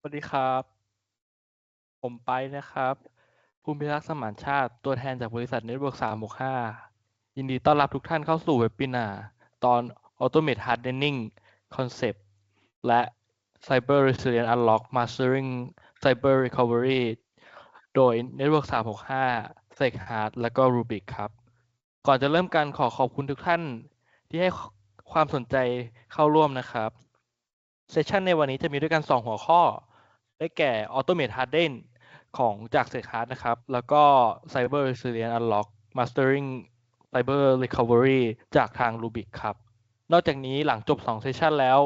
วัสดีครับผมไปนะครับภูมิทักษ์สมานชาติตัวแทนจากบริษัท Network 365ยินดีต้อนรับทุกท่านเข้าสู่เว็บบินาร์ตอน Automate Hardening Concept และ Cyber Resilience Unlock Mastering Cyber Recovery โดย Network 365 Sec Hard และก็ Rubik ครับก่อนจะเริ่มกันขอขอบคุณทุกท่านที่ให้ความสนใจเข้าร่วมนะครับเซสชันในวันนี้จะมีด้วยกัน2หัวข้อ ได้แก่ Automate Harden ของจาก Sec Hard นะครับ แล้วก็ Cyber Resilience Unlock Mastering Cyber Recovery จากทาง Rubik ครับ นอกจากนี้หลังจบ2เซสชันแล้ว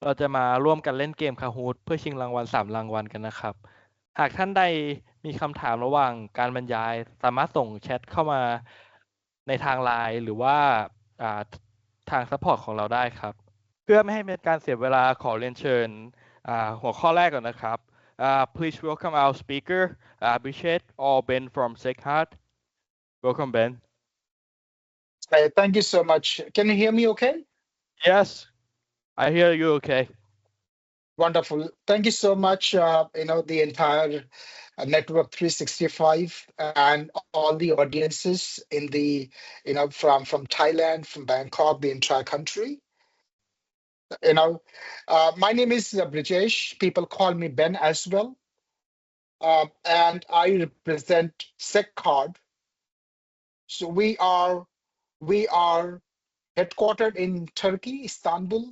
เราจะมาร่วมกันเล่นเกม Kahoot เพื่อชิงรางวัล3รางวัลกันนะครับ หากท่านใดมีคำถามระหว่างการบรรยายสามารถส่งแชทเข้ามาในทางไลน์หรือว่าทางซัพพอร์ตของเราได้ครับ เพื่อไม่ให้เป็นการเสียเวลาขอเรียนเชิญหัวข้อแรกก่อนนะครับ please welcome our speaker Abhishek or Ben from SecHeart. Welcome Ben. Thank you so much. Can you hear me okay? Yes, I hear you okay. Wonderful. Thank you so much, the entire Network 365 and all the audiences in the, from Thailand, from Bangkok, the entire country. My name is Brijesh. People call me Ben as well. And I represent SecCard. So we are headquartered in Turkey, Istanbul.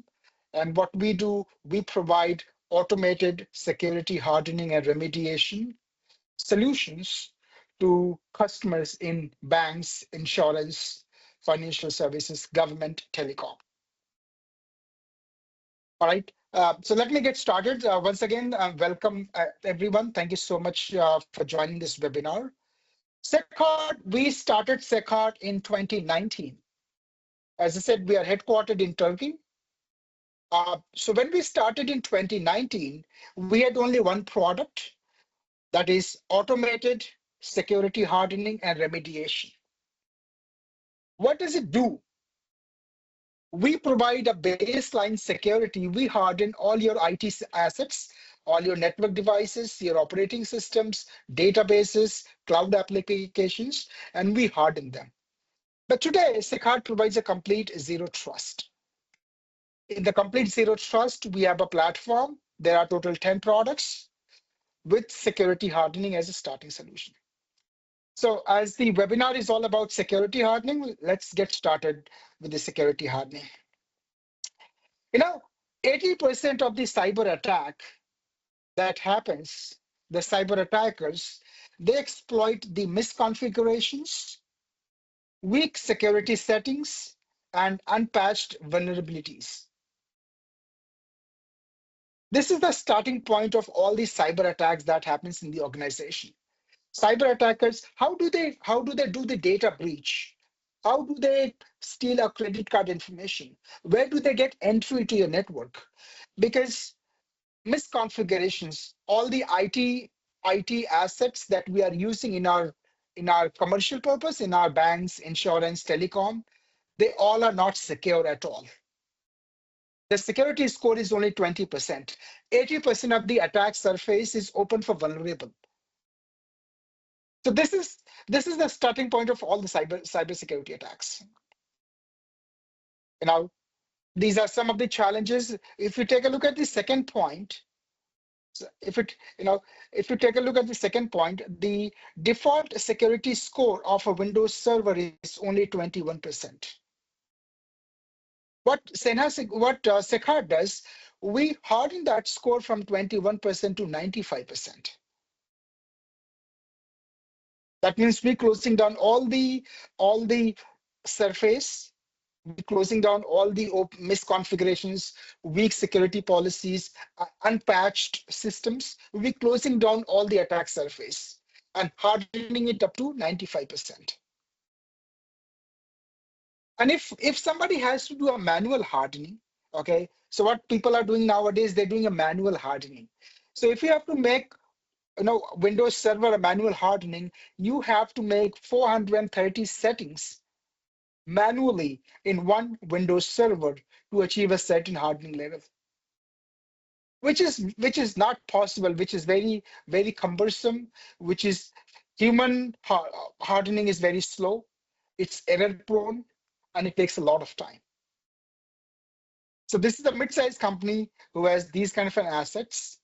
And what we do, we provide automated security hardening and remediation solutions to customers in banks, insurance, financial services, government, telecom. All right. So let me get started. Once again, welcome everyone. Thank you so much for joining this webinar. SecCard, we started SecCard in 2019. As I said, we are headquartered in Turkey. So when we started in 2019, we had only one product, that is automated security hardening and remediation. What does it do? We provide a baseline security. We harden all your IT assets, all your network devices, your operating systems, databases, cloud applications, and we harden them. But today, SecCard provides a complete zero trust. In the complete zero trust, we have a platform. There are total 10 products with security hardening as a starting solution. So as the webinar is all about security hardening, let's get started with the security hardening. 80% of the cyber attack that happens, the cyber attackers, they exploit the misconfigurations, weak security settings, and unpatched vulnerabilities. This is the starting point of all the cyber attacks that happens in the organization. Cyber attackers, how do they do the data breach? How do they steal a credit card information? Where do they get entry to your network? Because misconfigurations, all the IT assets that we are using in our commercial purpose, in our banks, insurance, telecom, they all are not secure at all. The security score is only 20%. 80% of the attack surface is open for vulnerable. So this is the starting point of all the cybersecurity attacks. These are some of the challenges. If you take a look at the second point, if you take a look at the second point, the default security score of a Windows server is only 21%. What SecHard does, we harden that score from 21% to 95%. That means we're closing down all the surface, we're closing down all the misconfigurations, weak security policies, unpatched systems. We're closing down all the attack surface and hardening it up to 95%. And if somebody has to do a manual hardening, okay, so what people are doing nowadays, they're doing a manual hardening. So if you have to make Windows Server a manual hardening, you have to make 430 settings manually in one Windows Server to achieve a certain hardening level. which is not possible, which is very, very cumbersome, which is hardening is very slow, it's error prone, and it takes a lot of time. So this is a mid-sized company who has these kind of an assets.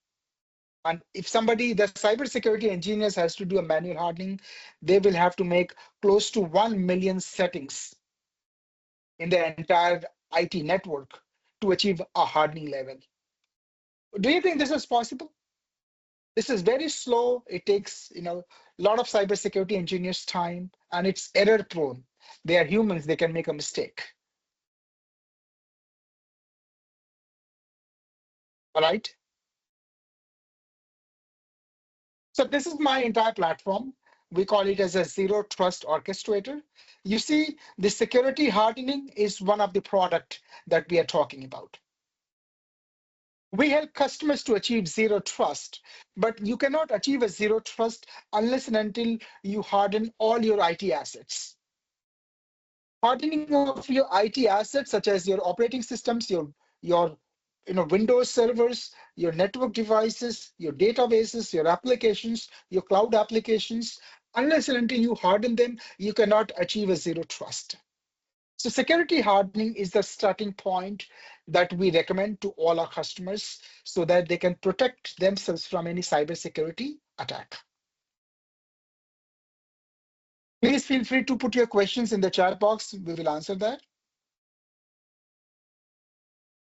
And if somebody, the cybersecurity engineers has to do a manual hardening, they will have to make close to 1 million settings in the entire IT network to achieve a hardening level. Do you think this is possible? This is very slow. It takes, a lot of cybersecurity engineers' time, and it's error prone. They are humans, they can make a mistake. All right. So this is my entire platform. We call it as a zero trust orchestrator. You see, the security hardening is one of the product that we are talking about. We help customers to achieve zero trust, but you cannot achieve a zero trust unless and until you harden all your IT assets. Hardening of your IT assets, such as your operating systems, your Windows servers, your network devices, your databases, your applications, your cloud applications, unless and until you harden them, you cannot achieve a zero trust. So security hardening is the starting point that we recommend to all our customers so that they can protect themselves from any cybersecurity attack. Please feel free to put your questions in the chat box. We will answer that.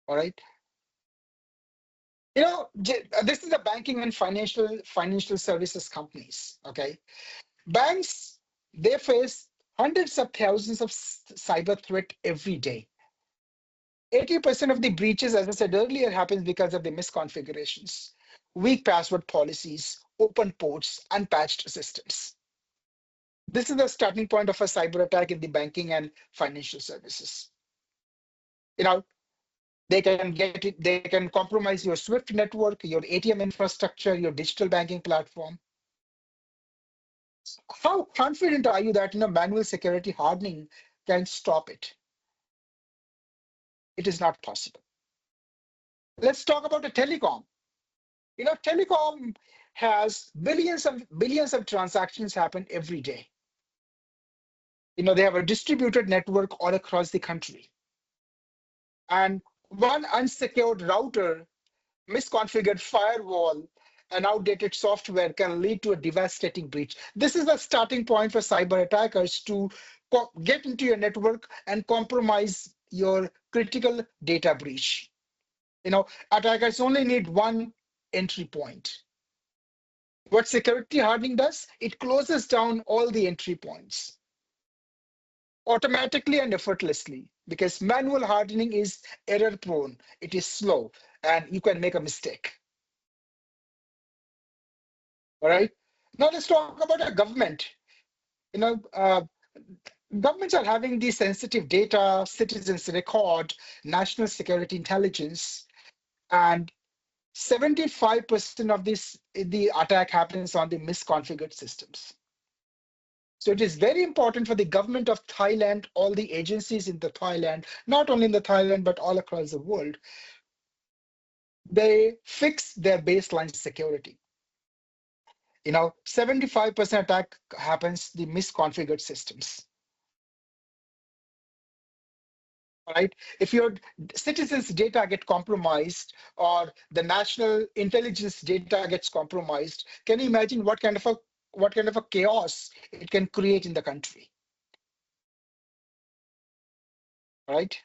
All right. This is the banking and financial services companies. Okay, banks, they face hundreds of thousands of cyber threat every day. 80% of the breaches, as I said earlier, happens because of the misconfigurations, weak password policies, open ports, unpatched systems. This is the starting point of a cyber attack in the banking and financial services. They can compromise your SWIFT network, your ATM infrastructure, your digital banking platform. How confident are you that manual security hardening can stop it? It is not possible. Let's talk about the telecom. Telecom has billions of transactions happen every day. They have a distributed network all across the country. And one unsecured router, misconfigured firewall, and outdated software can lead to a devastating breach. This is a starting point for cyber attackers to get into your network and compromise your critical data breach. Attackers only need one entry point. What security hardening does, it closes down all the entry points automatically and effortlessly, because manual hardening is error prone, it is slow, and you can make a mistake. All right. Now let's talk about a government. Governments are having the sensitive data, citizens record, national security intelligence, and 75% of the attack happens on the misconfigured systems. So it is very important for the government of Thailand, all the agencies in the Thailand, not only in the Thailand, but all across the world, they fix their baseline security. 75% attack happens the misconfigured systems. Right? If your citizens' data get compromised or the national intelligence data gets compromised, can you imagine what kind of a chaos it can create in the country? Right?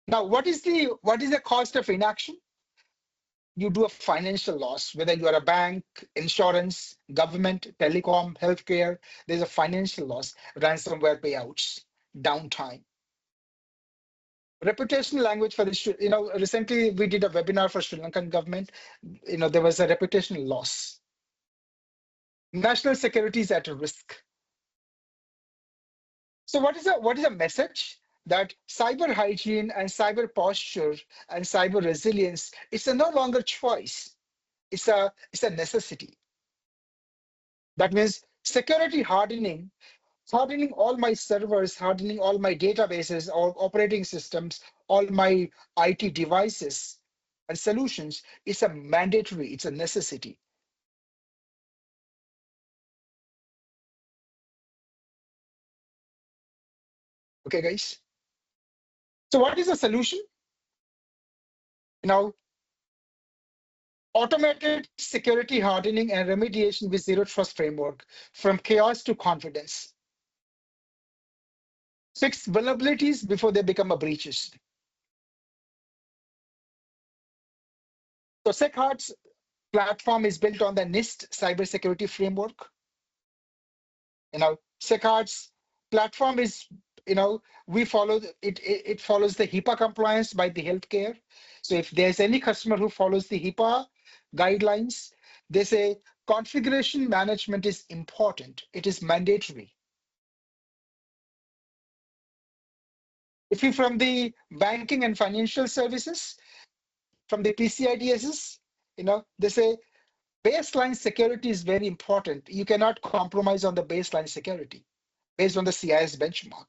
Now, what is the cost of inaction? You do a financial loss, whether you are a bank, insurance, government, telecom, healthcare, there's a financial loss, ransomware payouts, downtime. Reputational language for this, recently we did a webinar for Sri Lankan government, there was a reputational loss. National security is at risk. So what is a message? That cyber hygiene and cyber posture and cyber resilience, it's no longer choice. It's a necessity. That means security hardening Hardening all my servers, hardening all my databases, all operating systems, all my IT devices and solutions is a mandatory, it's a necessity. Okay, guys. So what is the solution? Now, automated security hardening and remediation with zero trust framework from chaos to confidence. Fix vulnerabilities before they become a breaches. So SecHart's platform is built on the NIST cybersecurity framework. SecHart's platform is, we follow it follows the HIPAA compliance by the healthcare. So if there's any customer who follows the HIPAA guidelines, they say configuration management is important. It is mandatory. If you're from the banking and financial services, from the PCI DSS, they say baseline security is very important. You cannot compromise on the baseline security based on the CIS benchmark.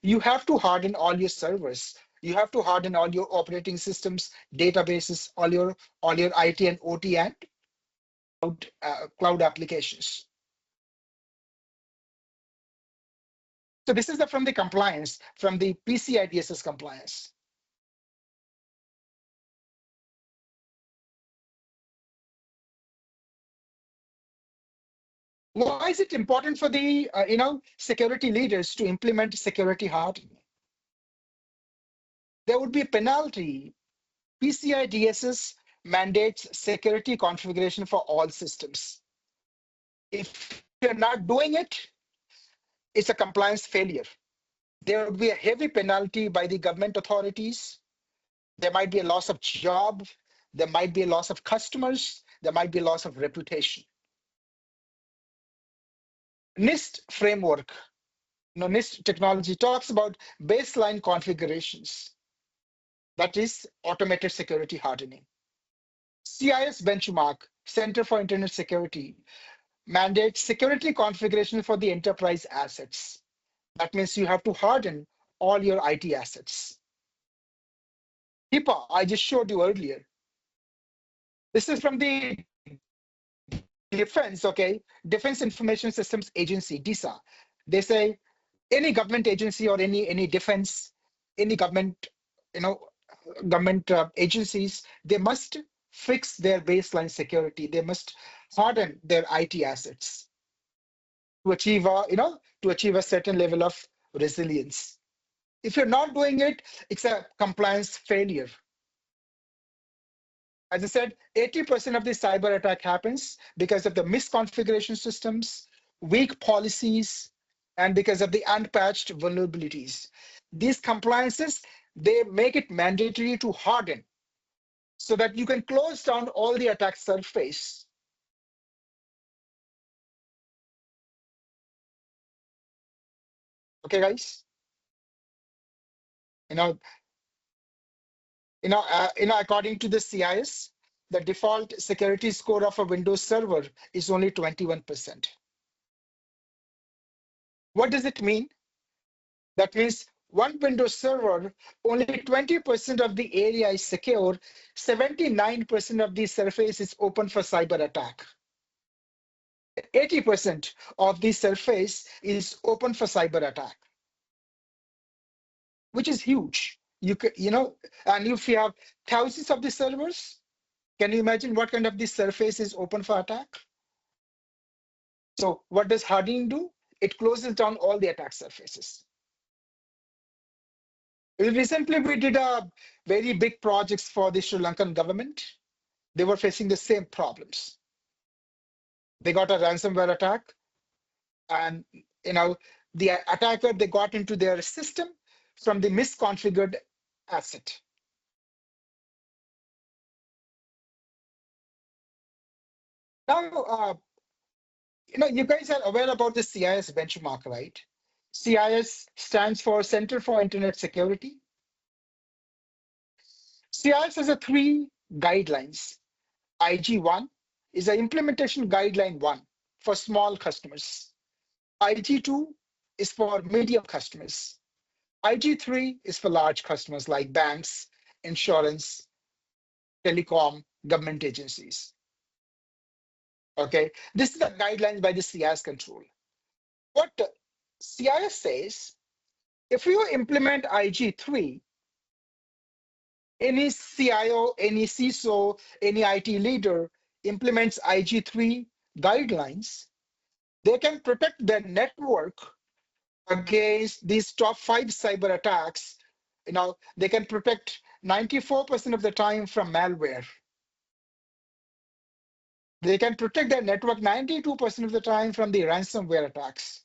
You have to harden all your servers. You have to harden all your operating systems, databases, all your IT and OT and cloud applications. So this is from the compliance, from the PCI DSS compliance. Why is it important for the security leaders to implement security hardening? There would be a penalty. PCI DSS mandates security configuration for all systems. If you're not doing it, it's a compliance failure. There would be a heavy penalty by the government authorities. There might be a loss of job. There might be a loss of customers. There might be a loss of reputation. NIST framework, NIST technology talks about baseline configurations. That is automated security hardening. CIS benchmark, Center for Internet Security, mandates security configuration for the enterprise assets. That means you have to harden all your IT assets. HIPAA, I just showed you earlier. This is from the Defense, okay? Defense Information Systems Agency, DISA. They say any government agency or any defense, any government, government agencies, they must fix their baseline security. They must harden their IT assets to achieve a certain level of resilience. If you're not doing it, it's a compliance failure. As I said, 80% of the cyber attack happens because of the misconfiguration systems, weak policies, and because of the unpatched vulnerabilities. These compliances, they make it mandatory to harden so that you can close down all the attack surface. Okay, guys? According to the CIS, the default security score of a Windows server is only 21%. What does it mean? That means one Windows server, only 20% of the area is secure, 79% of the surface is open for cyber attack. 80% of the surface is open for cyber attack, which is huge. And if you have thousands of the servers, can you imagine what kind of the surface is open for attack? So what does hardening do? It closes down all the attack surfaces. Recently, we did a very big projects for the Sri Lankan government. They were facing the same problems. They got a ransomware attack, and the attacker, they got into their system from the misconfigured asset. Now, you guys are aware about the CIS benchmark, right? CIS stands for Center for Internet Security. CIS has 3 guidelines. IG1 is an implementation guideline 1 for small customers. IG2 is for medium customers. IG3 is for large customers like banks, insurance, telecom, government agencies. Okay, this is the guidelines by the CIS control. What CIS says, if you implement IG3, any CIO, any CISO, any IT leader implements IG3 guidelines, they can protect their network against these top 5 cyber attacks. They can protect 94% of the time from malware. They can protect their network 92% of the time from the ransomware attacks.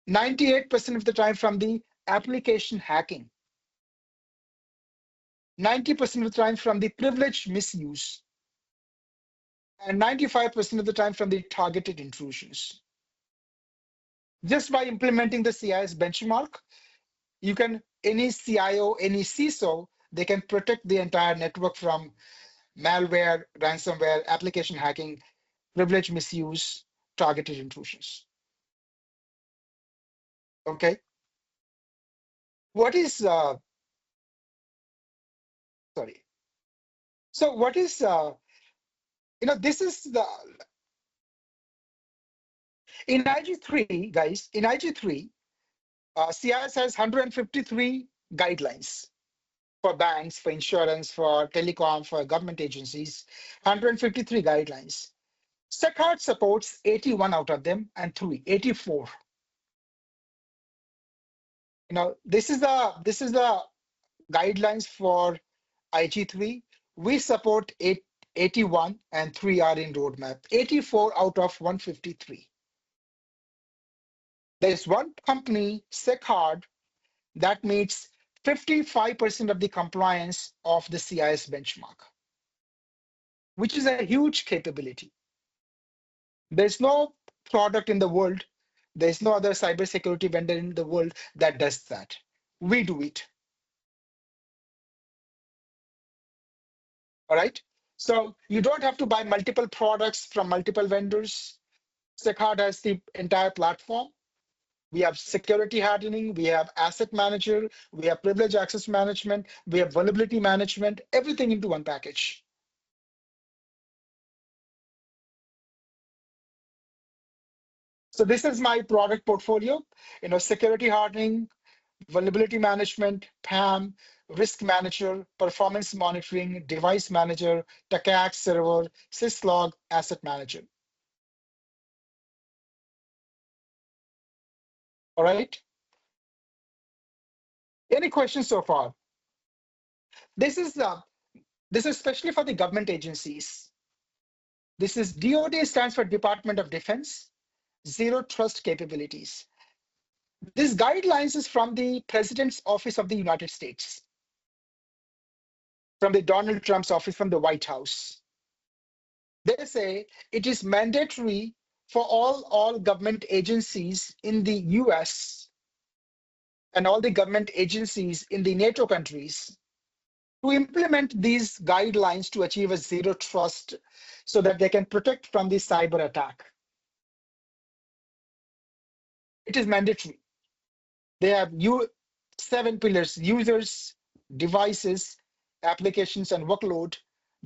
98% of the time from the application hacking. 90% of the time from the privilege misuse. And 95% of the time from the targeted intrusions. Just by implementing the CIS benchmark, any CIO, any CISO, they can protect the entire network from malware, ransomware, application hacking, privilege misuse, targeted intrusions. Okay. What is, sorry. So what is, this is in IG3, guys, in IG3, CIS has 153 guidelines for banks, for insurance, for telecom, for government agencies, 153 guidelines. SecHard supports 81 out of them and 84. This is the guidelines for IG3. We support 81 and 3 are in roadmap. 84 out of 153. There's one company, SecHard, that meets 55% of the compliance of the CIS benchmark, which is a huge capability. There's no product in the world, there's no other cybersecurity vendor in the world that does that. We do it. All right. So you don't have to buy multiple products from multiple vendors. SecHard has the entire platform. We have security hardening, we have asset manager, we have privilege access management, we have vulnerability management, everything into one package. So this is my product portfolio, security hardening, vulnerability management, PAM, risk manager, performance monitoring, device manager, TACAC server, syslog, asset manager. All right. Any questions so far? This is especially for the government agencies. This is DoD, stands for Department of Defense, zero trust capabilities. This guidelines is from the President's Office of the United States, from the Donald Trump's office, from the White House. They say it is mandatory for all government agencies in the US and all the government agencies in the NATO countries to implement these guidelines to achieve a zero trust so that they can protect from the cyber attack. It is mandatory. They have 7 pillars: users, devices, applications and workload,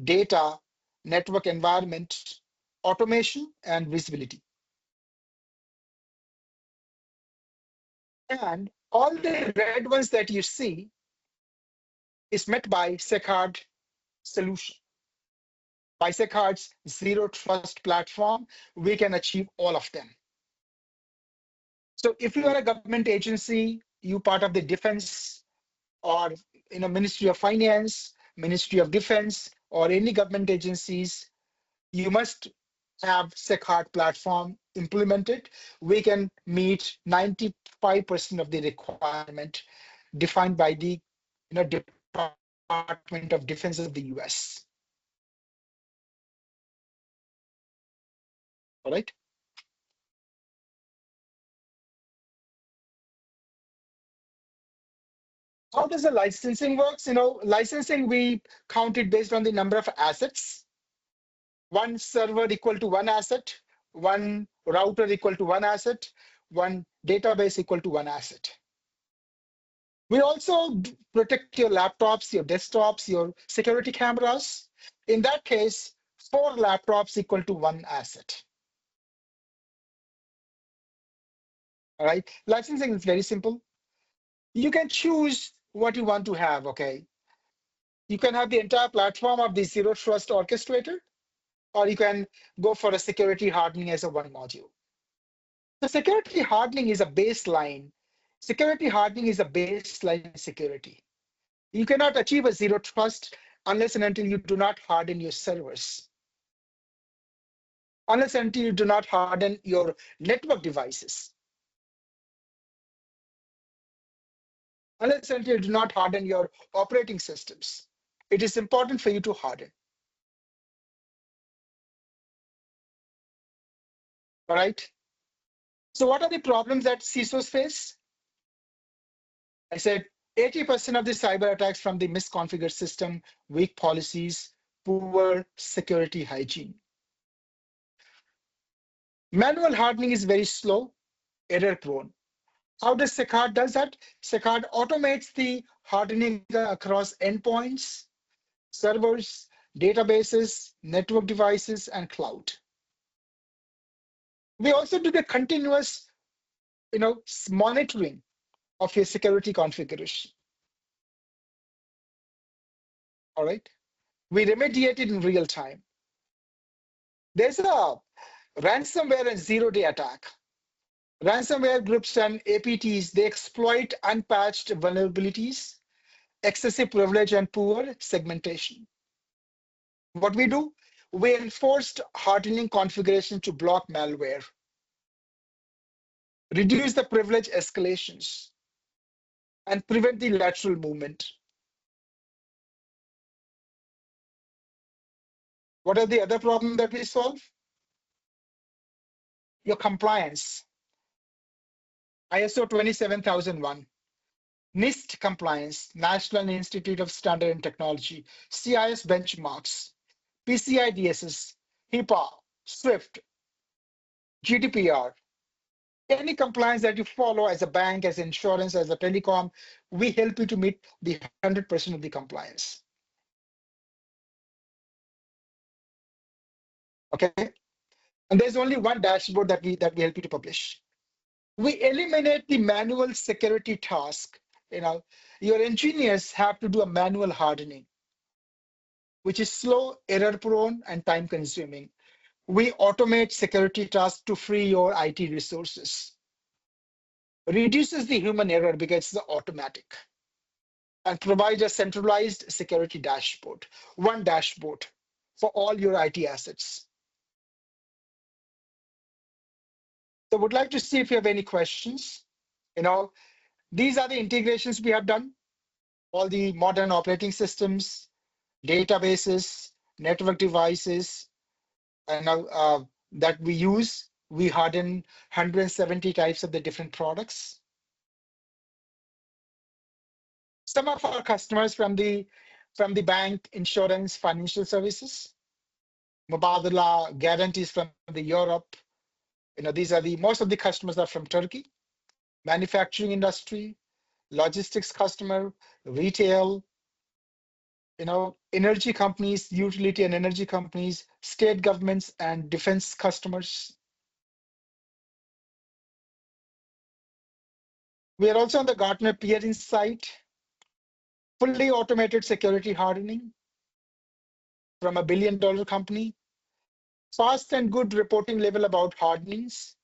data, network environment, automation, and visibility. And all the red ones that you see is met by SecHard solution. By SecHard's zero trust platform, we can achieve all of them. So if you are a government agency, you part of the defense or Ministry of Finance, Ministry of Defense, or any government agencies, you must have SecHard platform implemented. We can meet 95% of the requirement defined by the Department of Defense of the US. All right. How does the licensing works? Licensing, we count it based on the number of assets. One server equal to one asset, one router equal to one asset, one database equal to one asset. We also protect your laptops, your desktops, your security cameras. In that case, 4 laptops equal to one asset. All right. Licensing is very simple. You can choose what you want to have, okay? You can have the entire platform of the Zero Trust Orchestrator, or you can go for a security hardening as a one module. The security hardening is a baseline. Security hardening is a baseline security. You cannot achieve a zero trust unless and until you do not harden your servers. Unless and until you do not harden your network devices. Unless and until you do not harden your operating systems. It is important for you to harden. All right. So what are the problems that CISOs face? I said 80% of the cyber attacks from the misconfigured system, weak policies, poor security hygiene. Manual hardening is very slow, error prone. How does Secard does that? Secard automates the hardening across endpoints, servers, databases, network devices, and cloud. We also do the continuous, monitoring of your security configuration. All right. We remediate it in real time. There's a ransomware and zero-day attack. Ransomware groups and APTs, they exploit unpatched vulnerabilities, excessive privilege, and poor segmentation. What we do, we enforced hardening configuration to block malware, reduce the privilege escalations, and prevent the lateral movement. What are the other problems that we solve? Your compliance. ISO 27001, NIST compliance, National Institute of Standard and Technology, CIS benchmarks, PCI DSS, HIPAA, SWIFT, GDPR. Any compliance that you follow as a bank, as insurance, as a telecom, we help you to meet the 100% of the compliance. Okay, and there's only one dashboard that we help you to publish. We eliminate the manual security task. Your engineers have to do a manual hardening, which is slow, error prone, and time consuming. We automate security tasks to free your IT resources. Reduces the human error because it's automatic, and provide a centralized security dashboard, one dashboard for all your IT assets. So I would like to see if you have any questions. These are the integrations we have done. All the modern operating systems, databases, network devices, and that we use. We harden 170 types of the different products. Some of our customers from the bank, insurance, financial services, Mubadala, guarantees from the Europe. These are most of the customers are from Turkey, manufacturing industry, logistics customer, retail, energy companies, utility and energy companies, state governments, and defense customers. We are also on the Gartner Peer Insight, fully automated security hardening from a $1 billion company, fast and good reporting level about hardenings,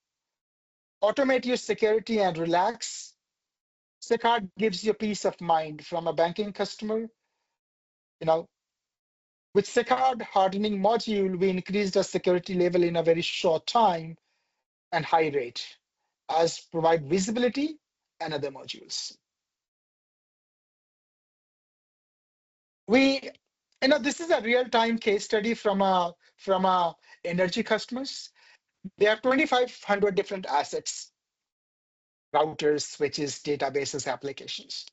automate your security and relax. Secard gives you peace of mind from a banking customer. With Secard hardening module, we increased the security level in a very short time and high rate, as provide visibility and other modules. This is a real-time case study from our energy customers. They have 2,500 different assets, routers, switches, databases, applications.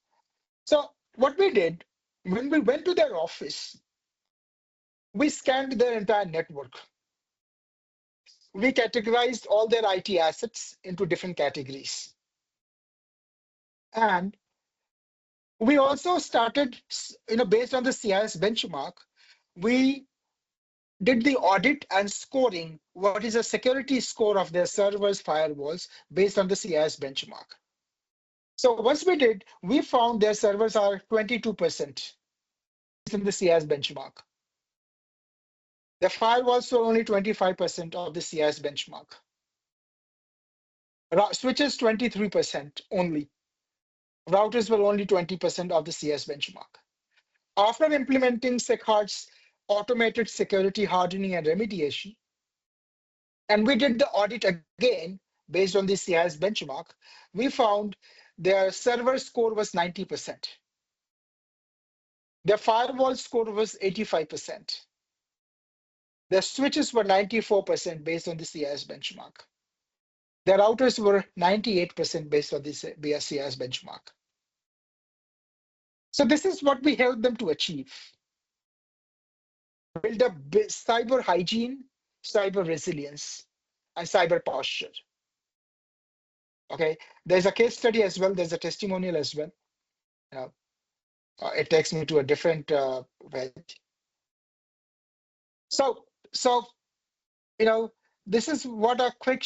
So what we did, when we went to their office, we scanned their entire network. we categorized all their IT assets into different categories. And we also started, based on the CIS benchmark, we did the audit and scoring what is a security score of their servers, firewalls based on the CIS benchmark. So once we did, we found their servers are 22% based on the CIS benchmark. The firewalls were only 25% of the CIS benchmark. Switches 23% only. Routers were only 20% of the CIS benchmark. After implementing SecHard's automated security hardening and remediation, and we did the audit again based on the CIS benchmark, we found their server score was 90%. Their firewall score was 85%. Their switches were 94% based on the CIS benchmark. Their routers were 98% based on the CIS benchmark. So this is what we helped them to achieve. Build up cyber hygiene, cyber resilience, and cyber posture. Okay, there's a case study as well. There's a testimonial as well. It takes me to a different page. So this is what a quick.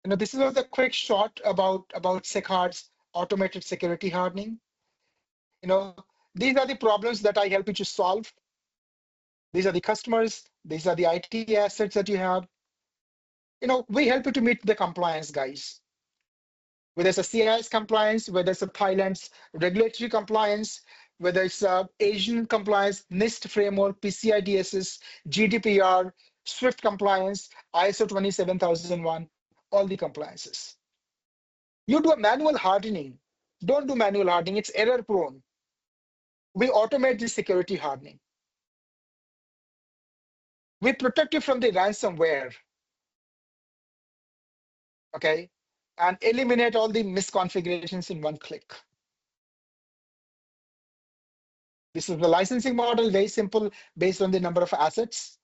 This is a quick shot about SecHard's automated security hardening. These are the problems that I help you to solve. These are the customers. These are the IT assets that you have. We help you to meet the compliance, guys. Whether it's a CIS compliance, whether it's a Thailand's regulatory compliance, whether it's Asian compliance, NIST framework, PCI DSS, GDPR, SWIFT compliance, ISO 27001, all the compliances. You do a manual hardening. Don't do manual hardening. It's error prone. We automate the security hardening. We protect you from the ransomware. Okay, and eliminate all the misconfigurations in one click. This is the licensing model, very simple, based on the number of assets.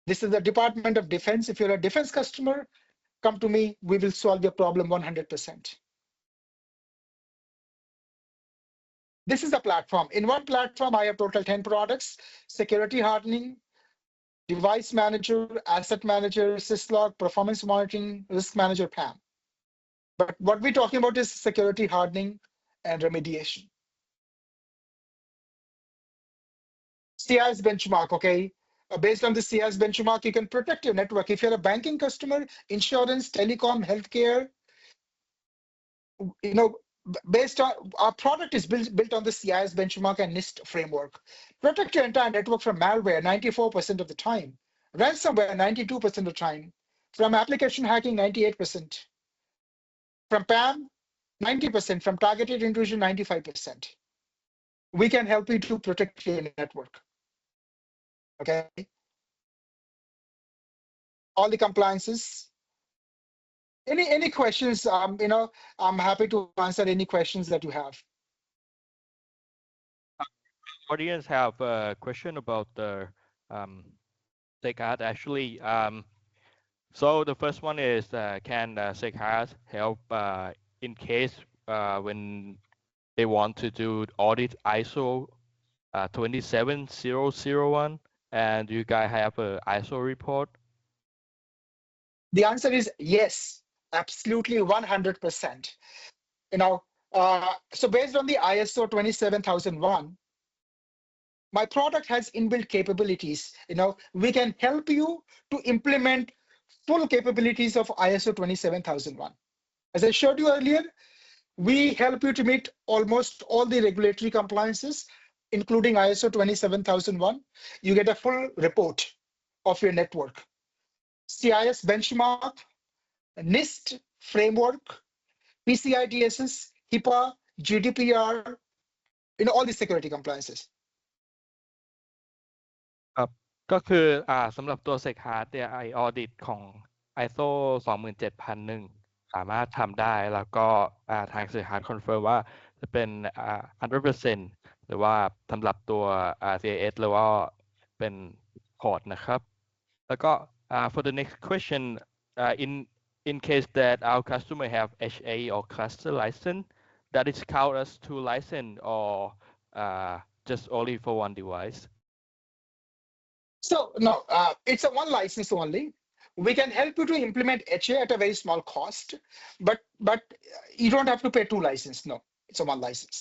This is the Department of Defense. If you're a defense customer, come to me, we will solve your problem 100%. This is the platform. In one platform, I have total 10 products: security hardening, device manager, asset manager, syslog, performance monitoring, risk manager, PAM. But what we're talking about is security hardening and remediation. CIS benchmark, okay? Based on the CIS benchmark, you can protect your network. If you're a banking customer, insurance, telecom, healthcare, based on our product is built on the CIS benchmark and NIST framework. Protect your entire network from malware 94% of the time, ransomware 92% of the time, from application hacking 98%, from PAM 90%, from targeted intrusion 95%. We can help you to protect your network. Okay. All the compliances. Any questions? I'm happy to answer any questions that you have. Audience have a question about the SecHard actually. So the first one is, can SecHard help in case when they want to do audit ISO 27001, and do you guys have a ISO report? The answer is yes, absolutely 100%. So based on the ISO 27001, my product has inbuilt capabilities. We can help you to implement full capabilities of ISO 27001. As I showed you earlier, we help you to meet almost all the regulatory compliances, including ISO 27001. You get a full report of your network. CIS benchmark, NIST framework, PCI DSS, HIPAA, GDPR, all the security compliances. ก็คือสำหรับตัว SecHard เนี่ย audit ของ ISO 27001 สามารถทำได้แล้วก็ทาง SecHard confirm ว่า จะเป็น 100% หรือว่าสำหรับตัว CIS หรือว่าเป็นพอร์ตนะครับแล้วก็ for the next question in case that our customer have HA or cluster license that is count as 2 license or just only for one device. So no, it's a one license only. We can help you to implement HA at a very small cost, but you don't have to pay 2 license. No, it's a one license.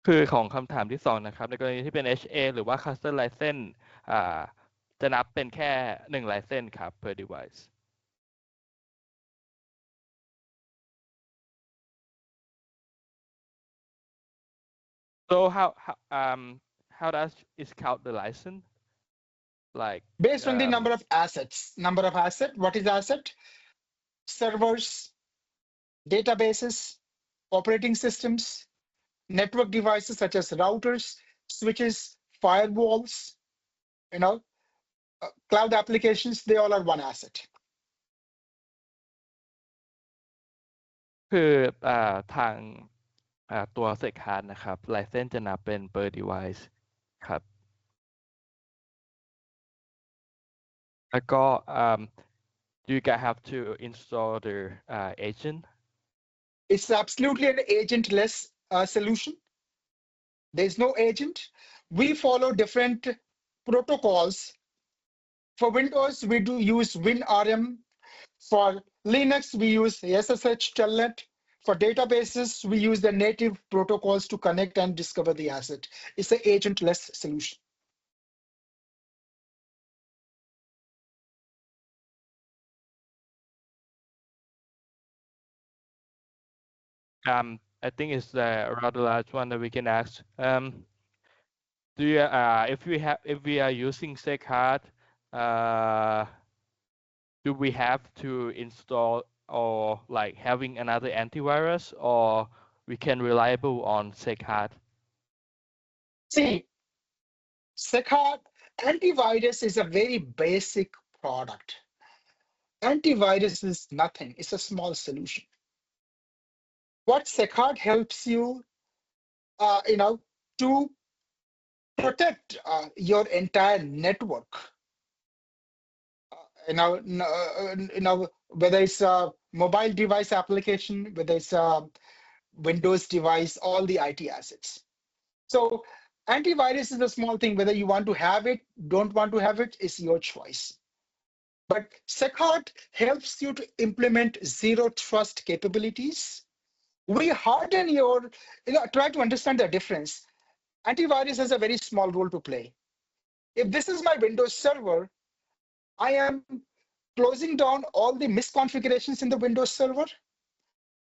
คือของคำถามที่2นะครับในกรณีที่เป็น HA หรือว่า cluster license จะนับเป็นแค่1 license ครับ per device. So how does it count the license? Like based on the number of assets. What is asset? Servers, databases, operating systems, network devices such as routers, switches, firewalls, cloud applications, they all are one asset. คือทางตัว Set Card นะครับ license จะนับเป็น per device ครับแล้วก็ do you guys have to install the agent? It's absolutely an agentless solution. There's no agent. We follow different protocols. For Windows, we do use WinRM. For Linux, we use SSH Telnet. For databases, we use the native protocols to connect and discover the asset. It's an agentless solution. I think it's a rather large one that we can ask. Do you if we are using Set Card, do we have to install or like having another antivirus, or we can reliable on Set Card? See, Set Card antivirus is a very basic product. Antivirus is nothing. It's a small solution. What Set Card helps you, to protect your entire network. Whether it's a mobile device application, whether it's a Windows device, all the IT assets. So antivirus is a small thing. Whether you want to have it, don't want to have it, is your choice. But Set Card helps you to implement zero trust capabilities. We harden your, try to understand the difference. Antivirus has a very small role to play. If this is my Windows server, I am closing down all the misconfigurations in the Windows server.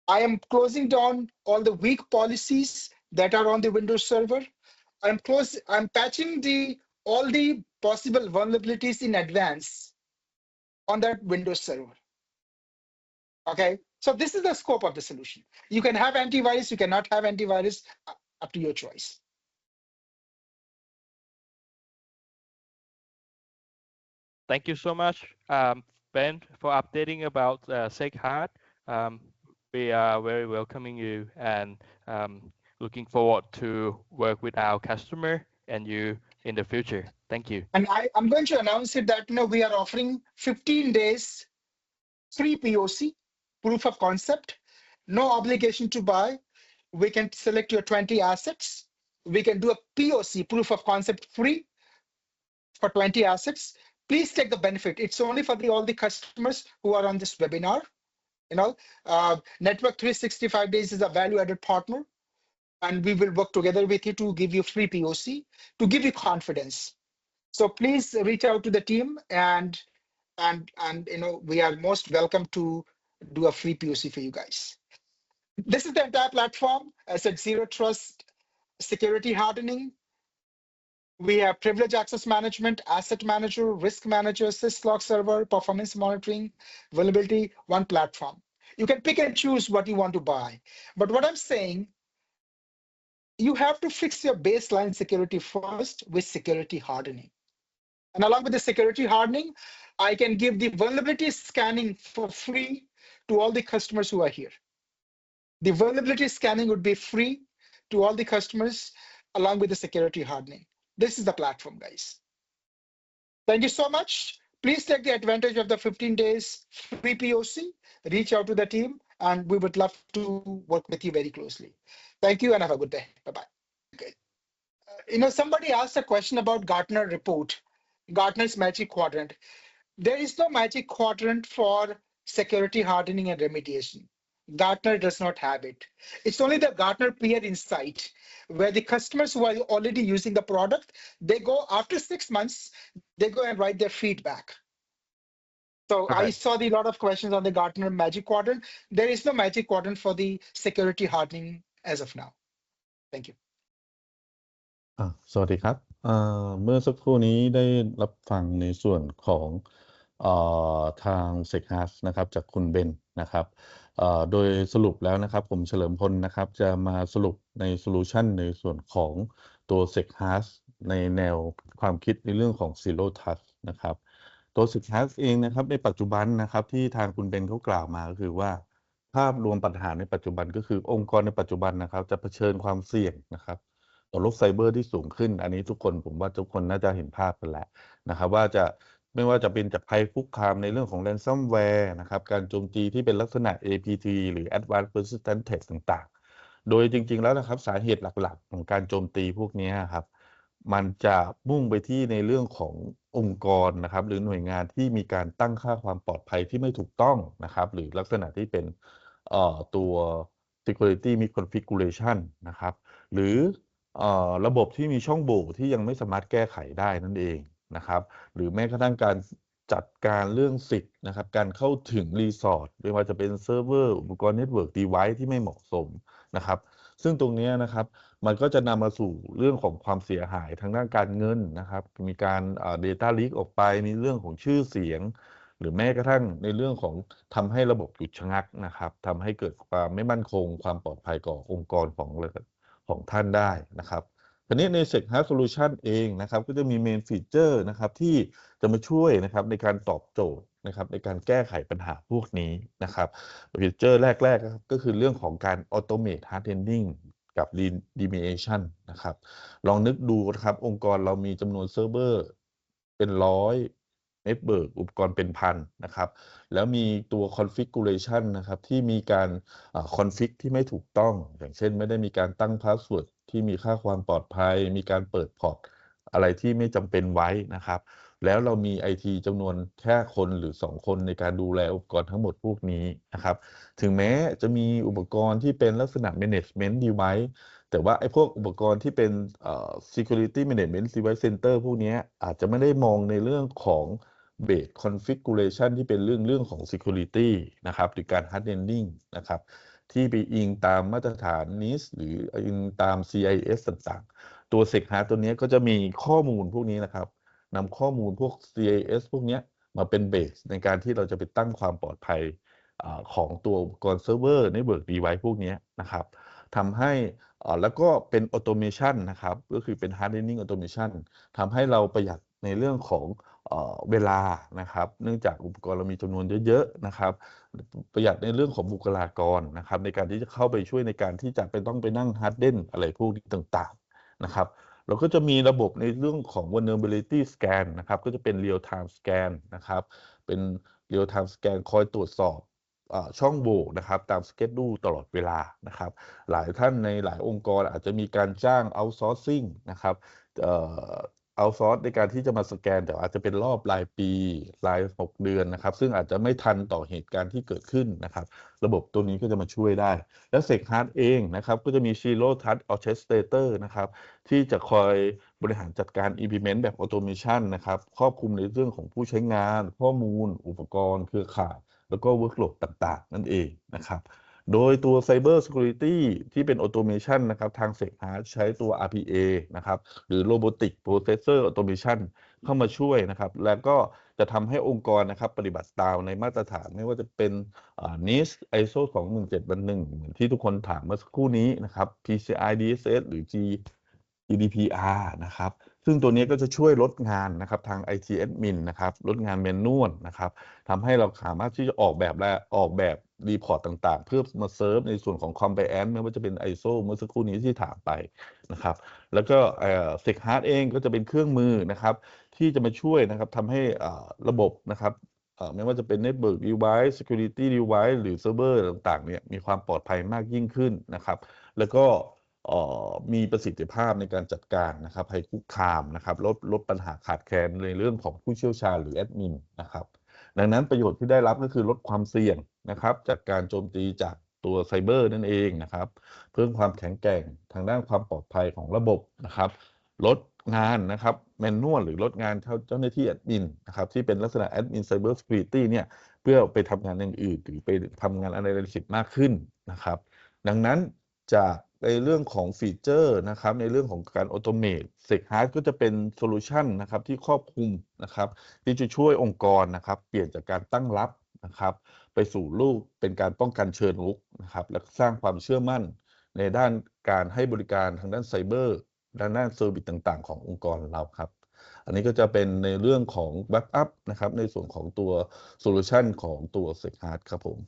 I am closing down all the weak policies that are on the Windows server. I'm patching all the possible vulnerabilities in advance on that Windows server. Okay, so this is the scope of the solution. You can have antivirus, you cannot have antivirus, up to your choice. Thank you so much, Ben, for updating about Set Card. We are very welcoming you and looking forward to work with our customer and you in the future. Thank you. And I'm going to announce it that we are offering 15 days free POC, proof of concept, no obligation to buy. We can select your 20 assets. We can do a POC, proof of concept, free for 20 assets. Please take the benefit. It's only for all the customers who are on this webinar. Network 365 Days is a value-added partner, and we will work together with you to give you free POC, to give you confidence. So please reach out to the team, and we are most welcome to do a free POC for you guys. This is the entire platform. I said zero trust, security hardening. We have privilege access management, asset manager, risk manager, syslog server, performance monitoring, vulnerability, one platform. You can pick and choose what you want to buy. But what I'm saying, you have to fix your baseline security first with security hardening. And along with the security hardening, I can give the vulnerability scanning for free to all the customers who are here. The vulnerability scanning would be free to all the customers along with the security hardening. This is the platform, guys. Thank you so much. Please take the advantage of the 15 days free POC, reach out to the team, and we would love to work with you very closely. Thank you and have a good day. Bye-bye. Somebody asked a question about Gartner report, Gartner's Magic Quadrant. There is no Magic Quadrant for security hardening and remediation. Gartner does not have it. It's only the Gartner Peer Insight, where the customers who are already using the product, they go after 6 months, they go and write their feedback. So I saw a lot of questions on the Gartner Magic Quadrant. There is no Magic Quadrant for the security hardening as of now. Thank you. สวัสดีครับเมื่อสักครู่นี้ได้รับฟังในส่วนของทาง SecHas นะครับจากคุณเบนนะครับโดยสรุปแล้วนะครับผมเฉลิมพลนะครับจะมาสรุปในโซลูชันในส่วนของตัว SecHas ในแนวความคิดในเรื่องของ Zero Trust นะครับตัว SecHas เองนะครับในปัจจุบันนะครับที่ทางคุณเบนเขากล่าวมาก็คือว่าภาพรวมปัญหาในปัจจุบันก็คือองค์กรในปัจจุบันนะครับจะเผชิญความเสี่ยงนะครับต่อโลกไซเบอร์ที่สูงขึ้นอันนี้ผมว่าทุกคนน่าจะเห็นภาพกันแล้วนะครับว่าไม่ว่าจะเป็นจากภัยคุกคามในเรื่องของ ransomware นะครับการโจมตีที่เป็นลักษณะ APT หรือ Advanced Persistent Threat ต่างๆโดยจริงๆแล้วนะครับสาเหตุหลักๆของการโจมตีพวกนี้ครับมันจะมุ่งไปที่ในเรื่องขององค์กรนะครับหรือหน่วยงานที่มีการตั้งค่าความปลอดภัยที่ไม่ถูกต้องนะครับหรือลักษณะที่เป็นตัว security misconfiguration นะครับหรือระบบที่มีช่องโหว่ที่ยังไม่สามารถแก้ไขได้นั่นเองนะครับหรือแม้กระทั่งการจัดการเรื่องสิทธิ์นะครับการเข้าถึงรีสอร์ทไม่ว่าจะเป็นเซิร์ฟเวอร์อุปกรณ์เน็ตเวิร์กดีไวซ์ที่ไม่เหมาะสมนะครับซึ่งตรงนี้นะครับมันก็จะนำมาสู่เรื่องของความเสียหายทางด้านการเงินนะครับมีการdata leak ออกไปมีเรื่องของชื่อเสียงหรือแม้กระทั่งในเรื่องของทำให้ระบบหยุดชะงักนะครับทำให้เกิดความไม่มั่นคงความปลอดภัยต่อองค์กรของท่านได้นะครับทีนี้ใน SecHas Solution เองนะครับก็จะมี Main Feature นะครับที่จะมาช่วยนะครับในการตอบโจทย์นะครับในการแก้ไขปัญหาพวกนี้นะครับฟีเจอร์แรกๆก็คือเรื่องของการ Automate Hardening กับ Remediation นะครับลองนึกดูนะครับองค์กรเรามีจำนวนเซิร์ฟเวอร์เป็นร้อยเน็ตเวิร์กอุปกรณ์เป็นพันนะครับแล้วมีตัว configuration นะครับที่มีการconfig ที่ไม่ถูกต้องอย่างเช่นไม่ได้มีการตั้งพาสเวิร์ดที่มีค่าความปลอดภัยมีการเปิดพอร์ตอะไรที่ไม่จำเป็นไว้นะครับแล้วเรามี IT จำนวนแค่คนหรือ2คนในการดูแลอุปกรณ์ทั้งหมดพวกนี้นะครับถึงแม้จะมีอุปกรณ์ที่เป็นลักษณะ management device แต่ว่าไอ้พวกอุปกรณ์ที่เป็นsecurity management device center พวกนี้อาจจะไม่ได้มองในเรื่องของbase configuration ที่เป็นเรื่องของ security นะครับหรือการ hardening นะครับที่ไปอิงตามมาตรฐาน NIST หรืออิงตาม CIS ต่างๆตัว SecHas ตัวนี้ก็จะมีข้อมูลพวกนี้นะครับนำข้อมูลพวก CIS พวกนี้มาเป็นเบสในการที่เราจะไปตั้งความปลอดภัยของตัวอุปกรณ์เซิร์ฟเวอร์ในเวิร์กดีไวซ์พวกนี้นะครับทำให้แล้วก็เป็นออโตเมชันนะครับก็คือเป็น hardening automation ทำให้เราประหยัดในเรื่องของเวลานะครับเนื่องจากอุปกรณ์เรามีจำนวนเยอะๆนะครับประหยัดในเรื่องของบุคลากรนะครับในการที่จะเข้าไปช่วยในการที่จะต้องไปนั่ง harden อะไรพวกนี้ต่างๆนะครับเราก็จะมีระบบในเรื่องของ vulnerability scan นะครับก็จะเป็น real time scan นะครับเป็น real time scan คอยตรวจสอบช่องโหว่นะครับตามสเกจดูตลอดเวลานะครับหลายท่านในหลายองค์กรอาจจะมีการจ้าง outsourcing นะครับoutsource ในการที่จะมาสแกนแต่อาจจะเป็นรอบรายปีราย6 เดือนนะครับซึ่งอาจจะไม่ทันต่อเหตุการณ์ที่เกิดขึ้นนะครับระบบตัวนี้ก็จะมาช่วยได้และ SecHas เองนะครับก็จะมี Zero Trust Orchestrator นะครับที่จะคอยบริหารจัดการ implement แบบ automation นะครับครอบคลุมในเรื่องของผู้ใช้งานข้อมูลอุปกรณ์เครือข่ายแล้วก็ workload ต่างๆนั่นเองนะครับโดยตัว Cyber Security ที่เป็น Automation นะครับทาง SecHas ใช้ตัว RPA นะครับหรือ Robotic Processor Automation เข้ามาช่วยนะครับแล้วก็จะทำให้องค์กรนะครับปฏิบัติตามในมาตรฐานไม่ว่าจะเป็นNIST ISO 21711เหมือนที่ทุกคนถามเมื่อสักครู่นี้นะครับ PCI DSS หรือ GDPR นะครับซึ่งตัวนี้ก็จะช่วยลดงานนะครับทาง IT Admin นะครับลดงานแมนนวลนะครับทำให้เราสามารถที่จะออกแบบ รีพอร์ตต่างๆเพื่อมาเซิร์ฟในส่วนของ compliance ไม่ว่าจะเป็น ISO เมื่อสักครู่นี้ที่ถามไปนะครับแล้วก็SecHard เองก็จะเป็นเครื่องมือนะครับที่จะมาช่วยนะครับทำให้ระบบนะครับไม่ว่าจะเป็น Network Device Security Device หรือ Server ต่างๆเนี่ยมีความปลอดภัยมากยิ่งขึ้นนะครับแล้วก็มีประสิทธิภาพในการจัดการนะครับภัยคุกคามนะครับลดปัญหาขาดแคลนในเรื่องของผู้เชี่ยวชาญหรือแอดมินนะครับดังนั้นประโยชน์ที่ได้รับก็คือลดความเสี่ยงนะครับจากการโจมตีจากตัวไซเบอร์นั่นเองนะครับเพิ่มความแข็งแกร่งทางด้านความปลอดภัยของระบบนะครับลดงานนะครับแมนนวลหรือลดงานเจ้าหน้าที่แอดมินนะครับที่เป็นลักษณะแอดมินไซเบอร์ซิเคียวริตี้เนี่ยเพื่อไปทำงานอย่างอื่นหรือไปทำงานอะไรสิทธิ์มากขึ้นนะครับดังนั้นจากในเรื่องของฟีเจอร์นะครับในเรื่องของการออโตเมตSecHardก็จะเป็นโซลูชันนะครับที่ครอบคลุมนะครับที่จะช่วยองค์กรนะครับเปลี่ยนจากการตั้งรับนะครับไปสู่รูปเป็นการป้องกันเชิงรุกนะครับและสร้างความเชื่อมั่นในด้านการให้บริการทางด้านไซเบอร์ด้านเซอร์วิสต่างๆขององค์กรเราครับอันนี้ก็จะเป็นในเรื่องของแบ็กอัพนะครับในส่วนของตัวโซลูชันของตัวSecHardครับผม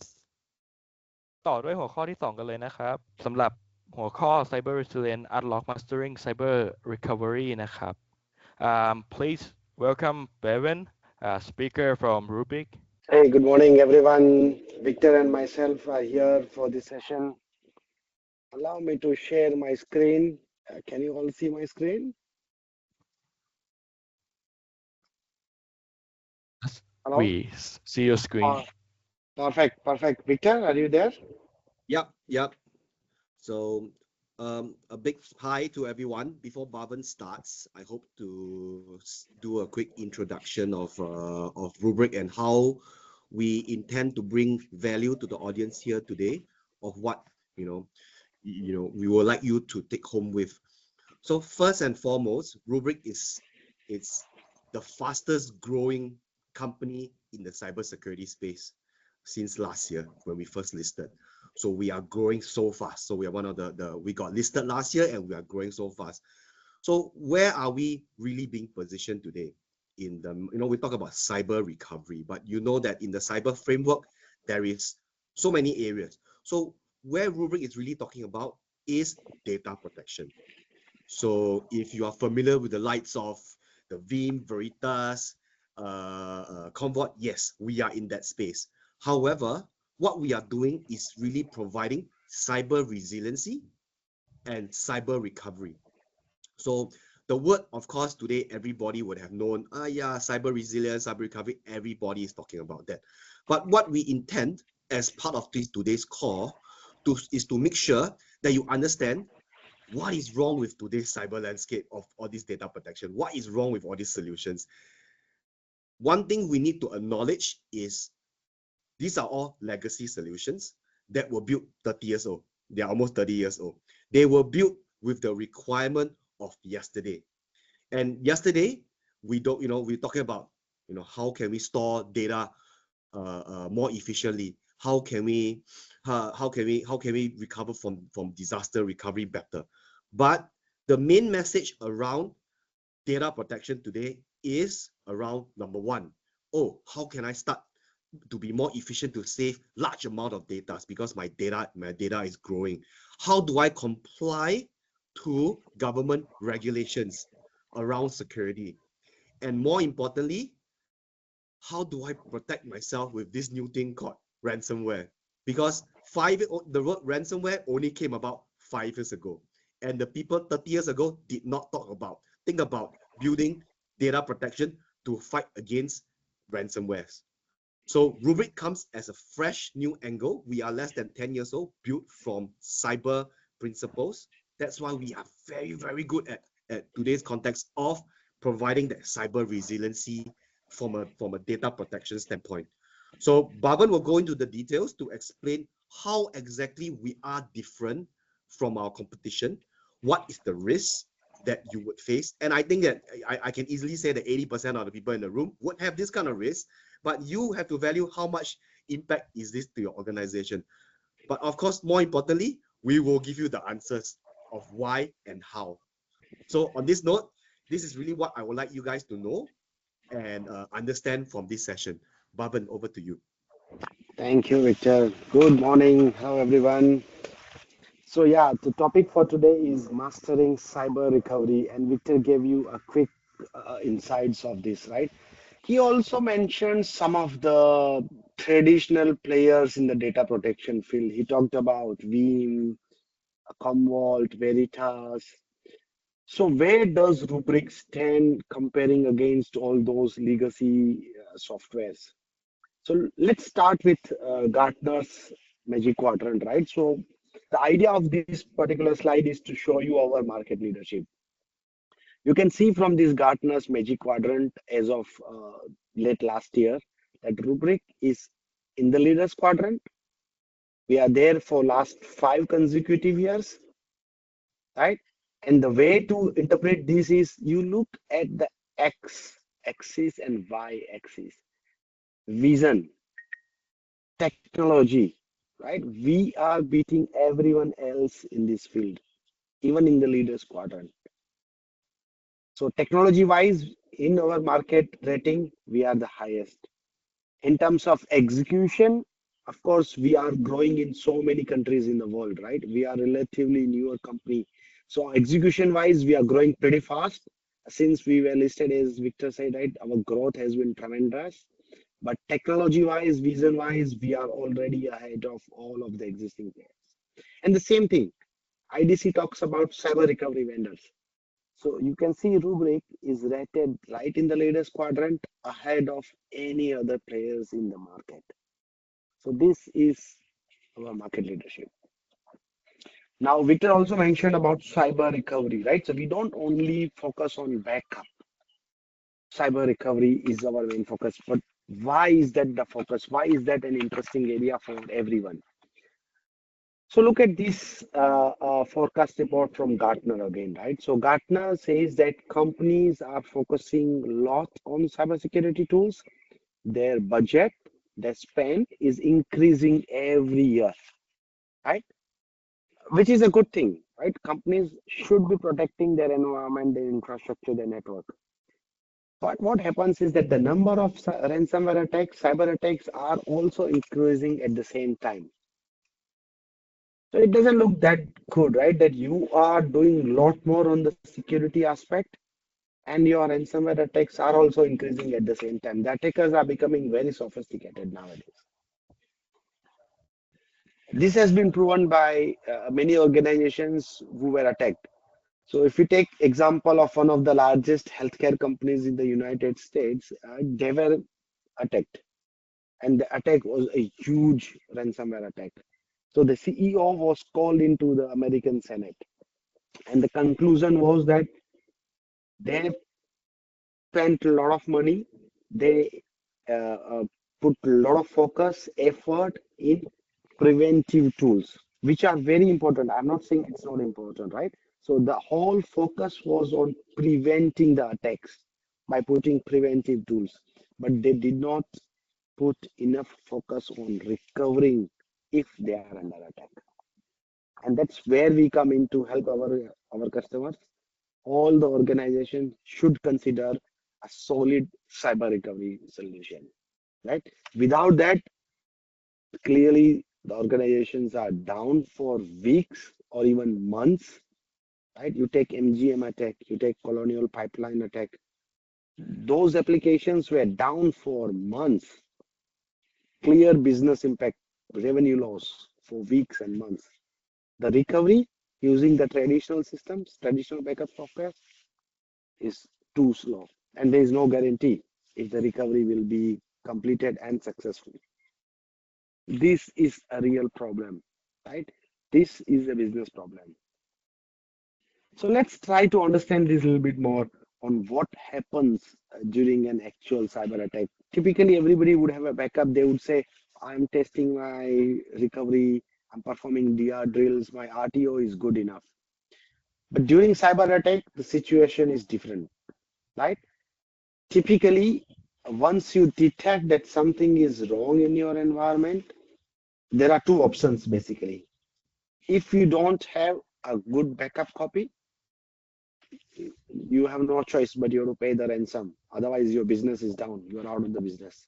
ต่อด้วยหัวข้อที่2กันเลยนะครับสำหรับหัวข้อ Cyber Resilience Unlock Mastering Cyber Recovery นะครับ please welcome Bevan, speaker from Rubik. Hey, good morning, everyone. Victor and myself are here for this session. Allow me to share my screen. Can you all see my screen? Hello? We see your screen. Perfect. Victor, are you there? Yep. So a big hi to everyone. Before Bhavan starts, I hope to do a quick introduction of Rubrik and how we intend to bring value to the audience here today of what we would like you to take home with. So first and foremost, Rubrik is the fastest growing company in the cybersecurity space since last year when we first listed. So we are growing so fast. So we are one of we got listed last year and we are growing so fast. So where are we really being positioned today? In the, we talk about cyber recovery, but you know that in the cyber framework, there is so many areas. So where Rubrik is really talking about is data protection. So if you are familiar with the likes of the Veeam, Veritas, Commvault, yes, we are in that space. However, what we are doing is really providing cyber resiliency and cyber recovery. So the word, of course, today everybody would have known, cyber resilience, cyber recovery, everybody is talking about that. But what we intend as part of today's call is to make sure that you understand what is wrong with today's cyber landscape of all this data protection. What is wrong with all these solutions? One thing we need to acknowledge is these are all legacy solutions that were built 30 years old. They are almost 30 years old. They were built with the requirement of yesterday. And yesterday, we're talking about, how can we store data more efficiently? How can we recover from disaster recovery better? But the main message around data protection today is around number one. How can I start to be more efficient to save large amount of data because my data is growing? How do I comply to government regulations around security? And more importantly, how do I protect myself with this new thing called ransomware? Because the word ransomware only came about 5 years ago. And the people 30 years ago did not think about building data protection to fight against ransomwares. So Rubrik comes as a fresh new angle. We are less than 10 years old, built from cyber principles. That's why we are very, very good at today's context of providing that cyber resiliency from a data protection standpoint. So Bhavan will go into the details to explain how exactly we are different from our competition. What is the risk that you would face? And I think that I can easily say that 80% of the people in the room would have this kind of risk, but you have to value how much impact is this to your organization. But of course, more importantly, we will give you the answers of why and how. So on this note, this is really what I would like you guys to know and understand from this session. Bhavan, over to you. Thank you, Victor. Good morning. Hello, everyone. So yeah, the topic for today is mastering cyber recovery, and Victor gave you a quick insights of this, right? He also mentioned some of the traditional players in the data protection field. He talked about Veeam, Commvault, Veritas. So where does Rubrik stand comparing against all those legacy softwares? So let's start with Gartner's Magic Quadrant, right? So the idea of this particular slide is to show you our market leadership. You can see from this Gartner's Magic Quadrant as of late last year that Rubrik is in the leaders quadrant. We are there for last 5 consecutive years, right? And the way to interpret this is you look at the X axis and Y axis. Vision, technology, right? We are beating everyone else in this field, even in the leaders quadrant. So technology wise, in our market rating, we are the highest. In terms of execution, of course, we are growing in so many countries in the world, right? We are relatively newer company. So execution wise, we are growing pretty fast. Since we were listed, as Victor said, right, our growth has been tremendous. But technology wise, vision wise, we are already ahead of all of the existing players. And the same thing, IDC talks about cyber recovery vendors. So you can see Rubrik is rated right in the latest quadrant ahead of any other players in the market. So this is our market leadership. Now, Victor also mentioned about cyber recovery, right? So we don't only focus on backup. Cyber recovery is our main focus, but why is that the focus? Why is that an interesting area for everyone? So look at this forecast report from Gartner again, right? So Gartner says that companies are focusing a lot on cybersecurity tools. Their budget, their spend is increasing every year, right? Which is a good thing, right? Companies should be protecting their environment, their infrastructure, their network. But what happens is that the number of ransomware attacks, cyber attacks are also increasing at the same time. So it doesn't look that good, right? That you are doing a lot more on the security aspect and your ransomware attacks are also increasing at the same time. The attackers are becoming very sophisticated nowadays. This has been proven by many organizations who were attacked. So if you take example of one of the largest healthcare companies in the United States, they were attacked. And the attack was a huge ransomware attack. So the CEO was called into the American Senate. And the conclusion was that they spent a lot of money. They put a lot of focus, effort in preventive tools, which are very important. I'm not saying it's not important, right? So the whole focus was on preventing the attacks by putting preventive tools, but they did not put enough focus on recovering if they are under attack. And that's where we come in to help our customers. All the organizations should consider a solid cyber recovery solution, right? Without that, clearly the organizations are down for weeks or even months, right? You take MGM attack, you take Colonial Pipeline attack. Those applications were down for months. Clear business impact, revenue loss for weeks and months. The recovery using the traditional systems, traditional backup software is too slow. And there is no guarantee if the recovery will be completed and successful. This is a real problem, right? This is a business problem. So let's try to understand this a little bit more on what happens during an actual cyber attack. Typically, everybody would have a backup. They would say, I'm testing my recovery, I'm performing DR drills, my RTO is good enough. But during cyber attack, the situation is different, right? Typically, once you detect that something is wrong in your environment, there are two options basically. If you don't have a good backup copy, you have no choice but you have to pay the ransom. Otherwise, your business is down. You are out of the business.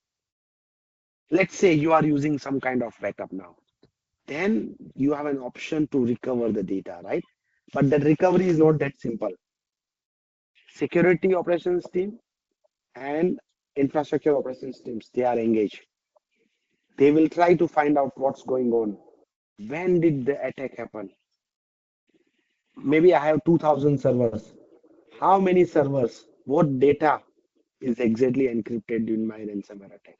Let's say you are using some kind of backup now. Then you have an option to recover the data, right? But the recovery is not that simple. Security operations team and infrastructure operations teams, they are engaged. They will try to find out what's going on. When did the attack happen? Maybe I have 2000 servers. How many servers? What data is exactly encrypted in my ransomware attack?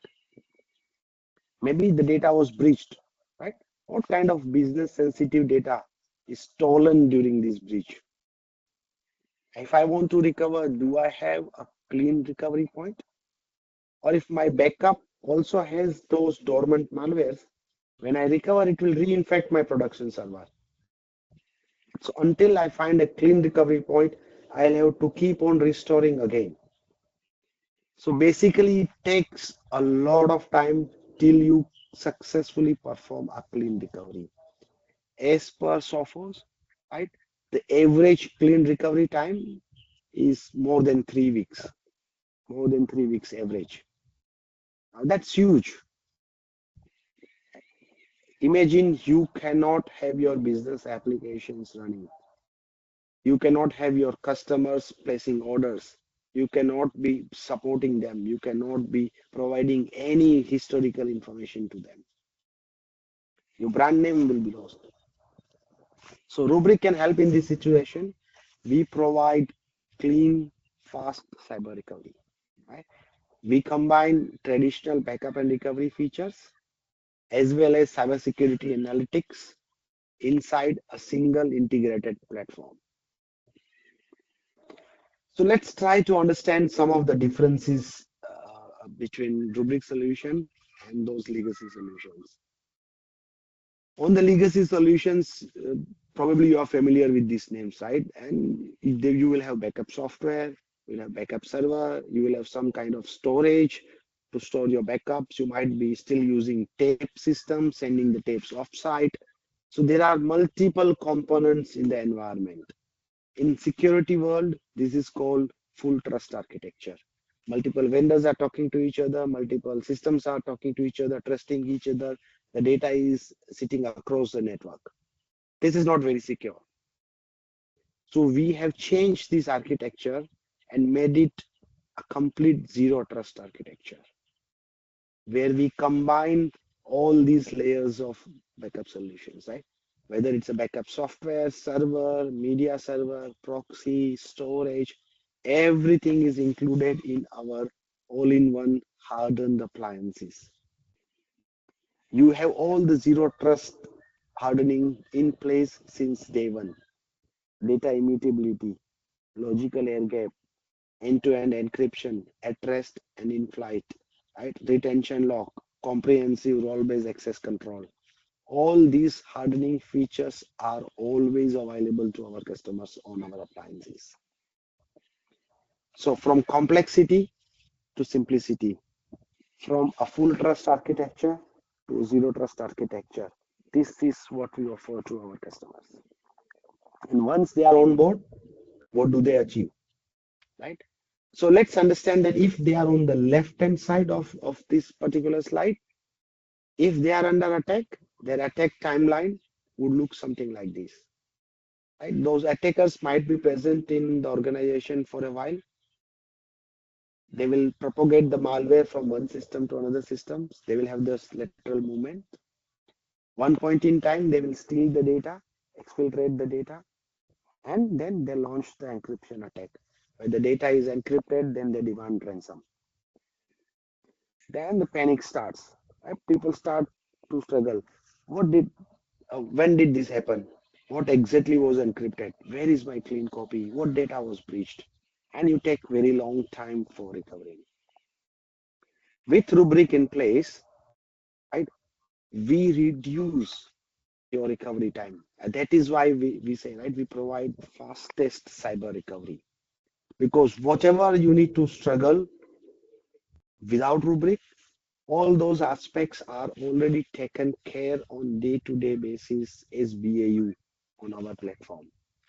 Maybe the data was breached, right? What kind of business sensitive data is stolen during this breach? If I want to recover, do I have a clean recovery point? Or if my backup also has those dormant malwares, when I recover, it will reinfect my production server. So until I find a clean recovery point, I'll have to keep on restoring again. So basically, it takes a lot of time till you successfully perform a clean recovery. As per Sophos, right, the average clean recovery time is more than 3 weeks, more than 3 weeks average. Now that's huge. Imagine you cannot have your business applications running. You cannot have your customers placing orders. You cannot be supporting them. You cannot be providing any historical information to them. Your brand name will be lost. So Rubrik can help in this situation. We provide clean, fast cyber recovery. Right? We combine traditional backup and recovery features as well as cybersecurity analytics inside a single integrated platform. So let's try to understand some of the differences between Rubrik solution and those legacy solutions. On the legacy solutions, probably you are familiar with these names, right? And you will have backup software, you will have backup server, you will have some kind of storage to store your backups. You might be still using tape system, sending the tapes offsite. So there are multiple components in the environment. In security world, this is called full trust architecture. Multiple vendors are talking to each other, multiple systems are talking to each other, trusting each other. The data is sitting across the network. This is not very secure. So we have changed this architecture and made it a complete zero trust architecture, where we combine all these layers of backup solutions, right? Whether it's a backup software, server, media server, proxy, storage, everything is included in our all-in-one hardened appliances. You have all the zero trust hardening in place since day one. Data immutability, logical air gap, end-to-end encryption, at rest and in flight, right? Retention lock, comprehensive role-based access control. All these hardening features are always available to our customers on our appliances. So from complexity to simplicity, from a full trust architecture to zero trust architecture, this is what we offer to our customers. And once they are on board, what do they achieve, right? So let's understand that if they are on the left-hand side of this particular slide, if they are under attack, their attack timeline would look something like this. Right? Those attackers might be present in the organization for a while. They will propagate the malware from one system to another system. They will have this lateral movement. One point in time, they will steal the data, exfiltrate the data, and then they launch the encryption attack. When the data is encrypted, then they demand ransom. Then the panic starts. Right? People start to struggle. When did this happen? What exactly was encrypted? Where is my clean copy? What data was breached? And you take very long time for recovering. With Rubrik in place, right, we reduce your recovery time. And that is why we say, right, we provide fastest cyber recovery. Because whatever you need to struggle without Rubrik, all those aspects are already taken care on day-to-day basis as BAU on our platform.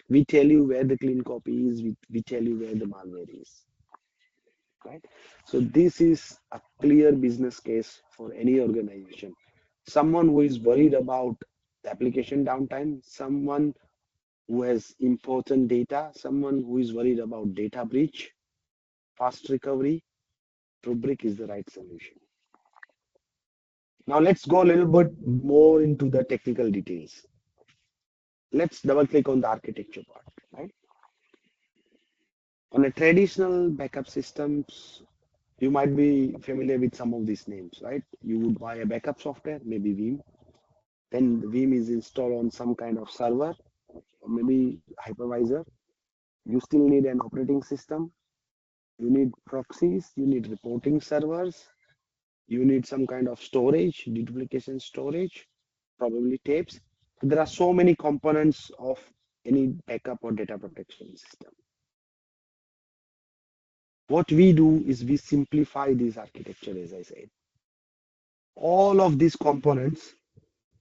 We tell you where the clean copy is, we tell you where the malware is. right? So this is a clear business case for any organization. Someone who is worried about the application downtime, someone who has important data, someone who is worried about data breach, fast recovery, Rubrik is the right solution. Now let's go a little bit more into the technical details. Let's double click on the architecture part, right? On a traditional backup systems, you might be familiar with some of these names, right? You would buy a backup software, maybe Veeam. Then the Veeam is installed on some kind of server or maybe hypervisor. You still need an operating system. You need proxies, you need reporting servers, you need some kind of storage, duplication storage, probably tapes. There are so many components of any backup or data protection system. What we do is we simplify this architecture, as I said. All of these components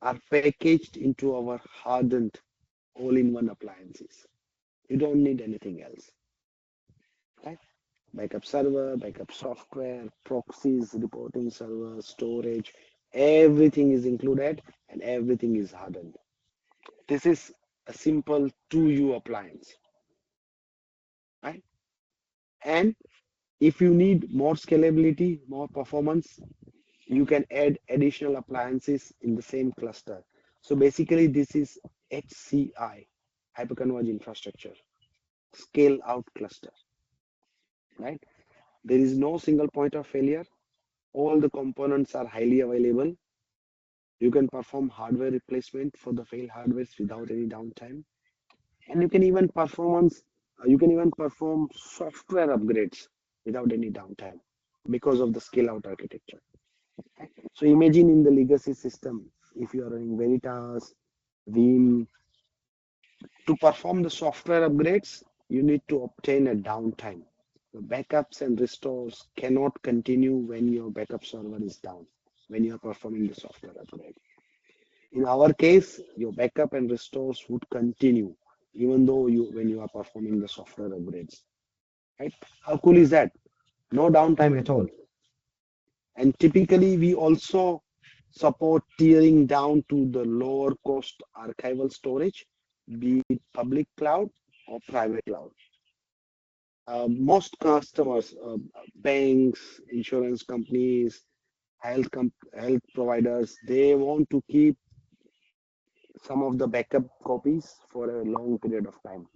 are packaged into our hardened all-in-one appliances. You don't need anything else, right? Backup server, backup software, proxies, reporting server, storage, everything is included and everything is hardened. This is a simple 2U appliance, right? And if you need more scalability, more performance, you can add additional appliances in the same cluster. So basically this is HCI, hyperconverged infrastructure, scale out cluster, right? There is no single point of failure. All the components are highly available. You can perform hardware replacement for the failed hardware without any downtime. And you can even perform software upgrades without any downtime because of the scale out architecture. So imagine in the legacy system, if you are running Veritas, Veeam, to perform the software upgrades, you need to obtain a downtime. The backups and restores cannot continue when your backup server is down, when you are performing the software upgrade. In our case, your backup and restores would continue even though when you are performing the software upgrades. Right? How cool is that? No downtime at all. And typically we also support tiering down to the lower cost archival storage, be it public cloud or private cloud. Most customers, banks, insurance companies, health providers, they want to keep some of the backup copies for a long period of time,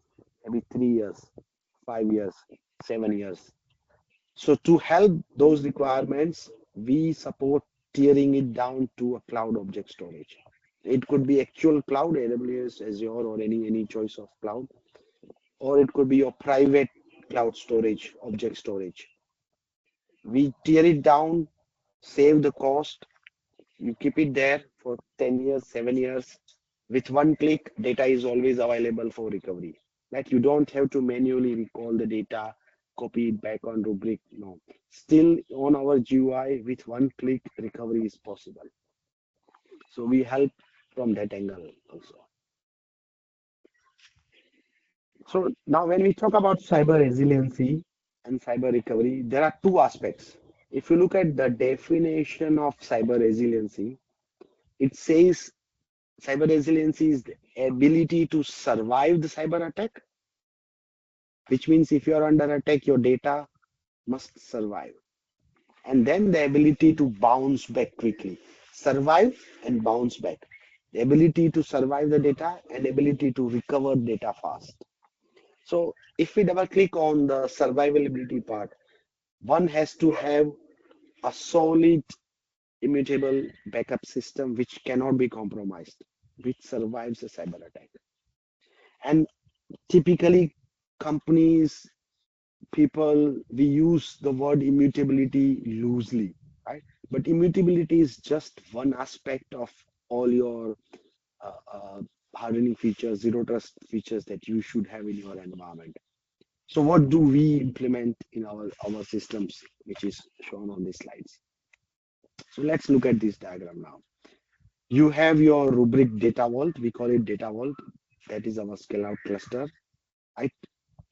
maybe 3 years, 5 years, 7 years. So to help those requirements, we support tiering it down to a cloud object storage. It could be actual cloud, AWS, Azure, or any choice of cloud, or it could be your private cloud storage, object storage. We tier it down, save the cost. You keep it there for 10 years, 7 years. With one click, data is always available for recovery. Right? You don't have to manually recall the data, copy it back on Rubrik. No. Still on our GUI, with one click, recovery is possible. So we help from that angle also. So now when we talk about cyber resiliency and cyber recovery, there are two aspects. If you look at the definition of cyber resiliency, it says cyber resiliency is the ability to survive the cyber attack, which means if you are under attack, your data must survive. And then the ability to bounce back quickly, survive and bounce back. The ability to survive the data and ability to recover data fast. So if we double click on the survivability part, one has to have a solid immutable backup system which cannot be compromised, which survives a cyber attack. And typically companies, people, we use the word immutability loosely, right? But immutability is just one aspect of all your hardening features, zero trust features that you should have in your environment. So what do we implement in our systems, which is shown on these slides? So let's look at this diagram now. You have your Rubrik data vault. We call it data vault. That is our scale out cluster. Right?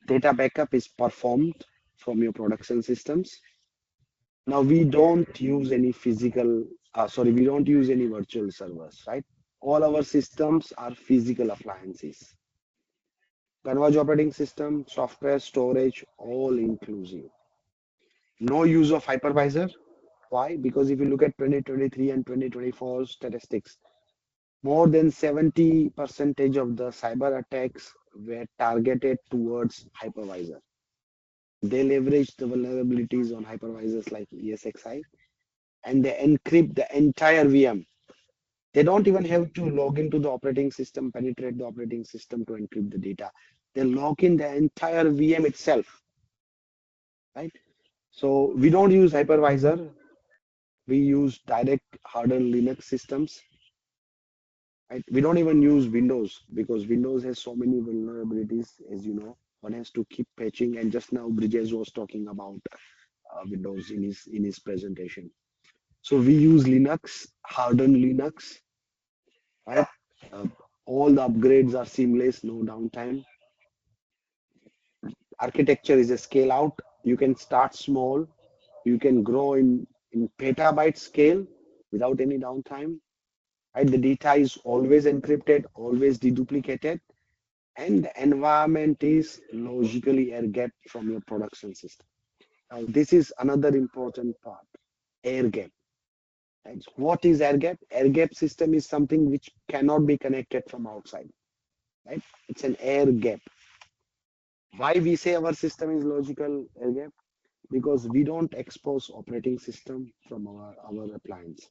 Data backup is performed from your production systems. Now we don't use any we don't use any virtual servers, right? All our systems are physical appliances. Converge operating system, software, storage, all inclusive. No use of hypervisor. Why? Because if you look at 2023 and 2024 statistics, more than 70% of the cyber attacks were targeted towards hypervisor. They leverage the vulnerabilities on hypervisors like ESXi, and they encrypt the entire VM. They don't even have to log into the operating system, penetrate the operating system to encrypt the data. They log in the entire VM itself, right? So we don't use hypervisor. We use direct hardened Linux systems. Right? We don't even use Windows because Windows has so many vulnerabilities, as you know. One has to keep patching, and just now Bridges was talking about Windows in his presentation. So we use Linux, hardened Linux. Right? All the upgrades are seamless, no downtime. Architecture is a scale out. You can start small. You can grow in petabyte scale without any downtime. Right? The data is always encrypted, always deduplicated, and the environment is logically air-gapped from your production system. Now, this is another important part, air-gap. Right? What is air-gap? Air-gap system is something which cannot be connected from outside. Right? It's an air-gap. Why we say our system is logical air-gap? Because we don't expose operating system from our appliance.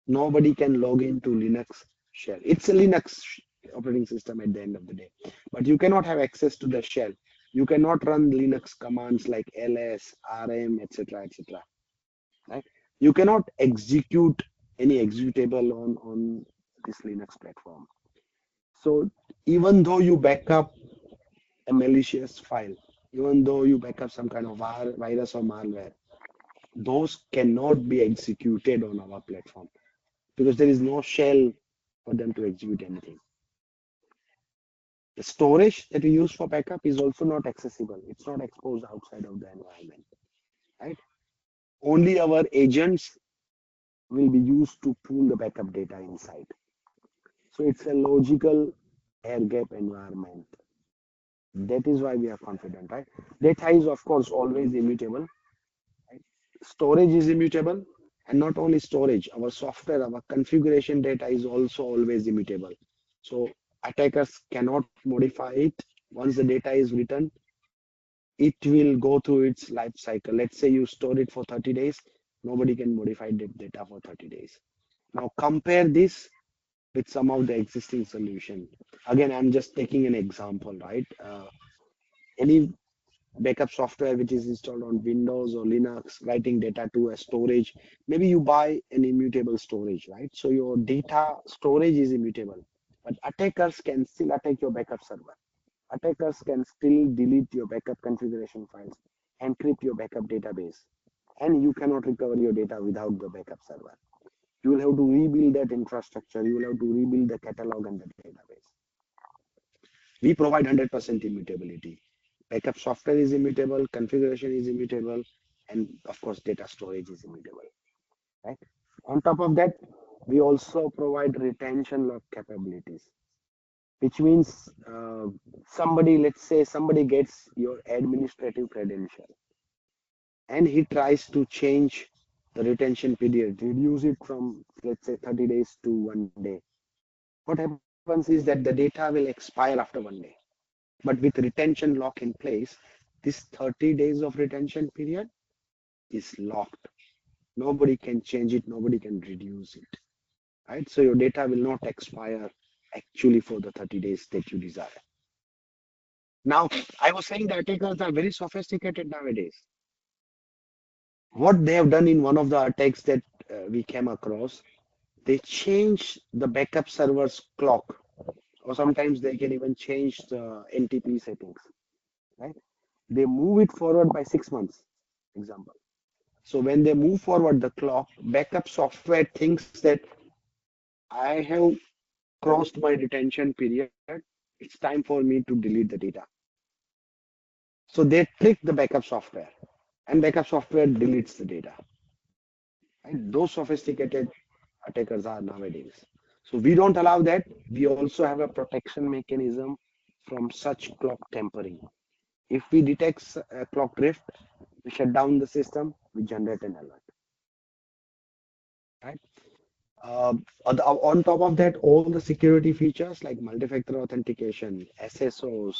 Nobody can log into Linux shell. It's a Linux operating system at the end of the day, but you cannot have access to the shell. You cannot run Linux commands like ls, rm, etc., etc. Right? You cannot execute any executable on this Linux platform. So even though you back up a malicious file, even though you back up some kind of virus or malware, those cannot be executed on our platform because there is no shell for them to execute anything. The storage that we use for backup is also not accessible. It's not exposed outside of the environment, right? Only our agents will be used to pull the backup data inside. So it's a logical air gap environment. That is why we are confident, right? Data is of course always immutable. Right? Storage is immutable, and not only storage, our software, our configuration data is also always immutable. So attackers cannot modify it. Once the data is written, it will go through its life cycle. Let's say you store it for 30 days, nobody can modify that data for 30 days. Now compare this with some of the existing solution. Again, I'm just taking an example, right? Any backup software which is installed on Windows or Linux, writing data to a storage, maybe you buy an immutable storage, right? So your data storage is immutable, but attackers can still attack your backup server. Attackers can still delete your backup configuration files, encrypt your backup database, and you cannot recover your data without the backup server. You will have to rebuild that infrastructure. You will have to rebuild the catalog and the database. We provide 100% immutability. Backup software is immutable, configuration is immutable, and of course, data storage is immutable. Right? On top of that, we also provide retention lock capabilities, which means let's say somebody gets your administrative credential and he tries to change the retention period, reduce it from, let's say, 30 days to 1 day. What happens is that the data will expire after 1 day. But with retention lock in place, this 30 days of retention period is locked. Nobody can change it, nobody can reduce it. Right? So your data will not expire actually for the 30 days that you desire. Now, I was saying the attackers are very sophisticated nowadays. What they have done in one of the attacks that we came across, they change the backup server's clock, or sometimes they can even change the NTP settings, right? They move it forward by 6 months, example. So when they move forward the clock, backup software thinks that I have crossed my retention period. It's time for me to delete the data. So they trick the backup software, and backup software deletes the data. And those sophisticated attackers are nowadays. So we don't allow that. We also have a protection mechanism from such clock tampering. If we detect a clock drift, we shut down the system, we generate an alert. Right? On top of that, all the security features like multi-factor authentication, SSOs,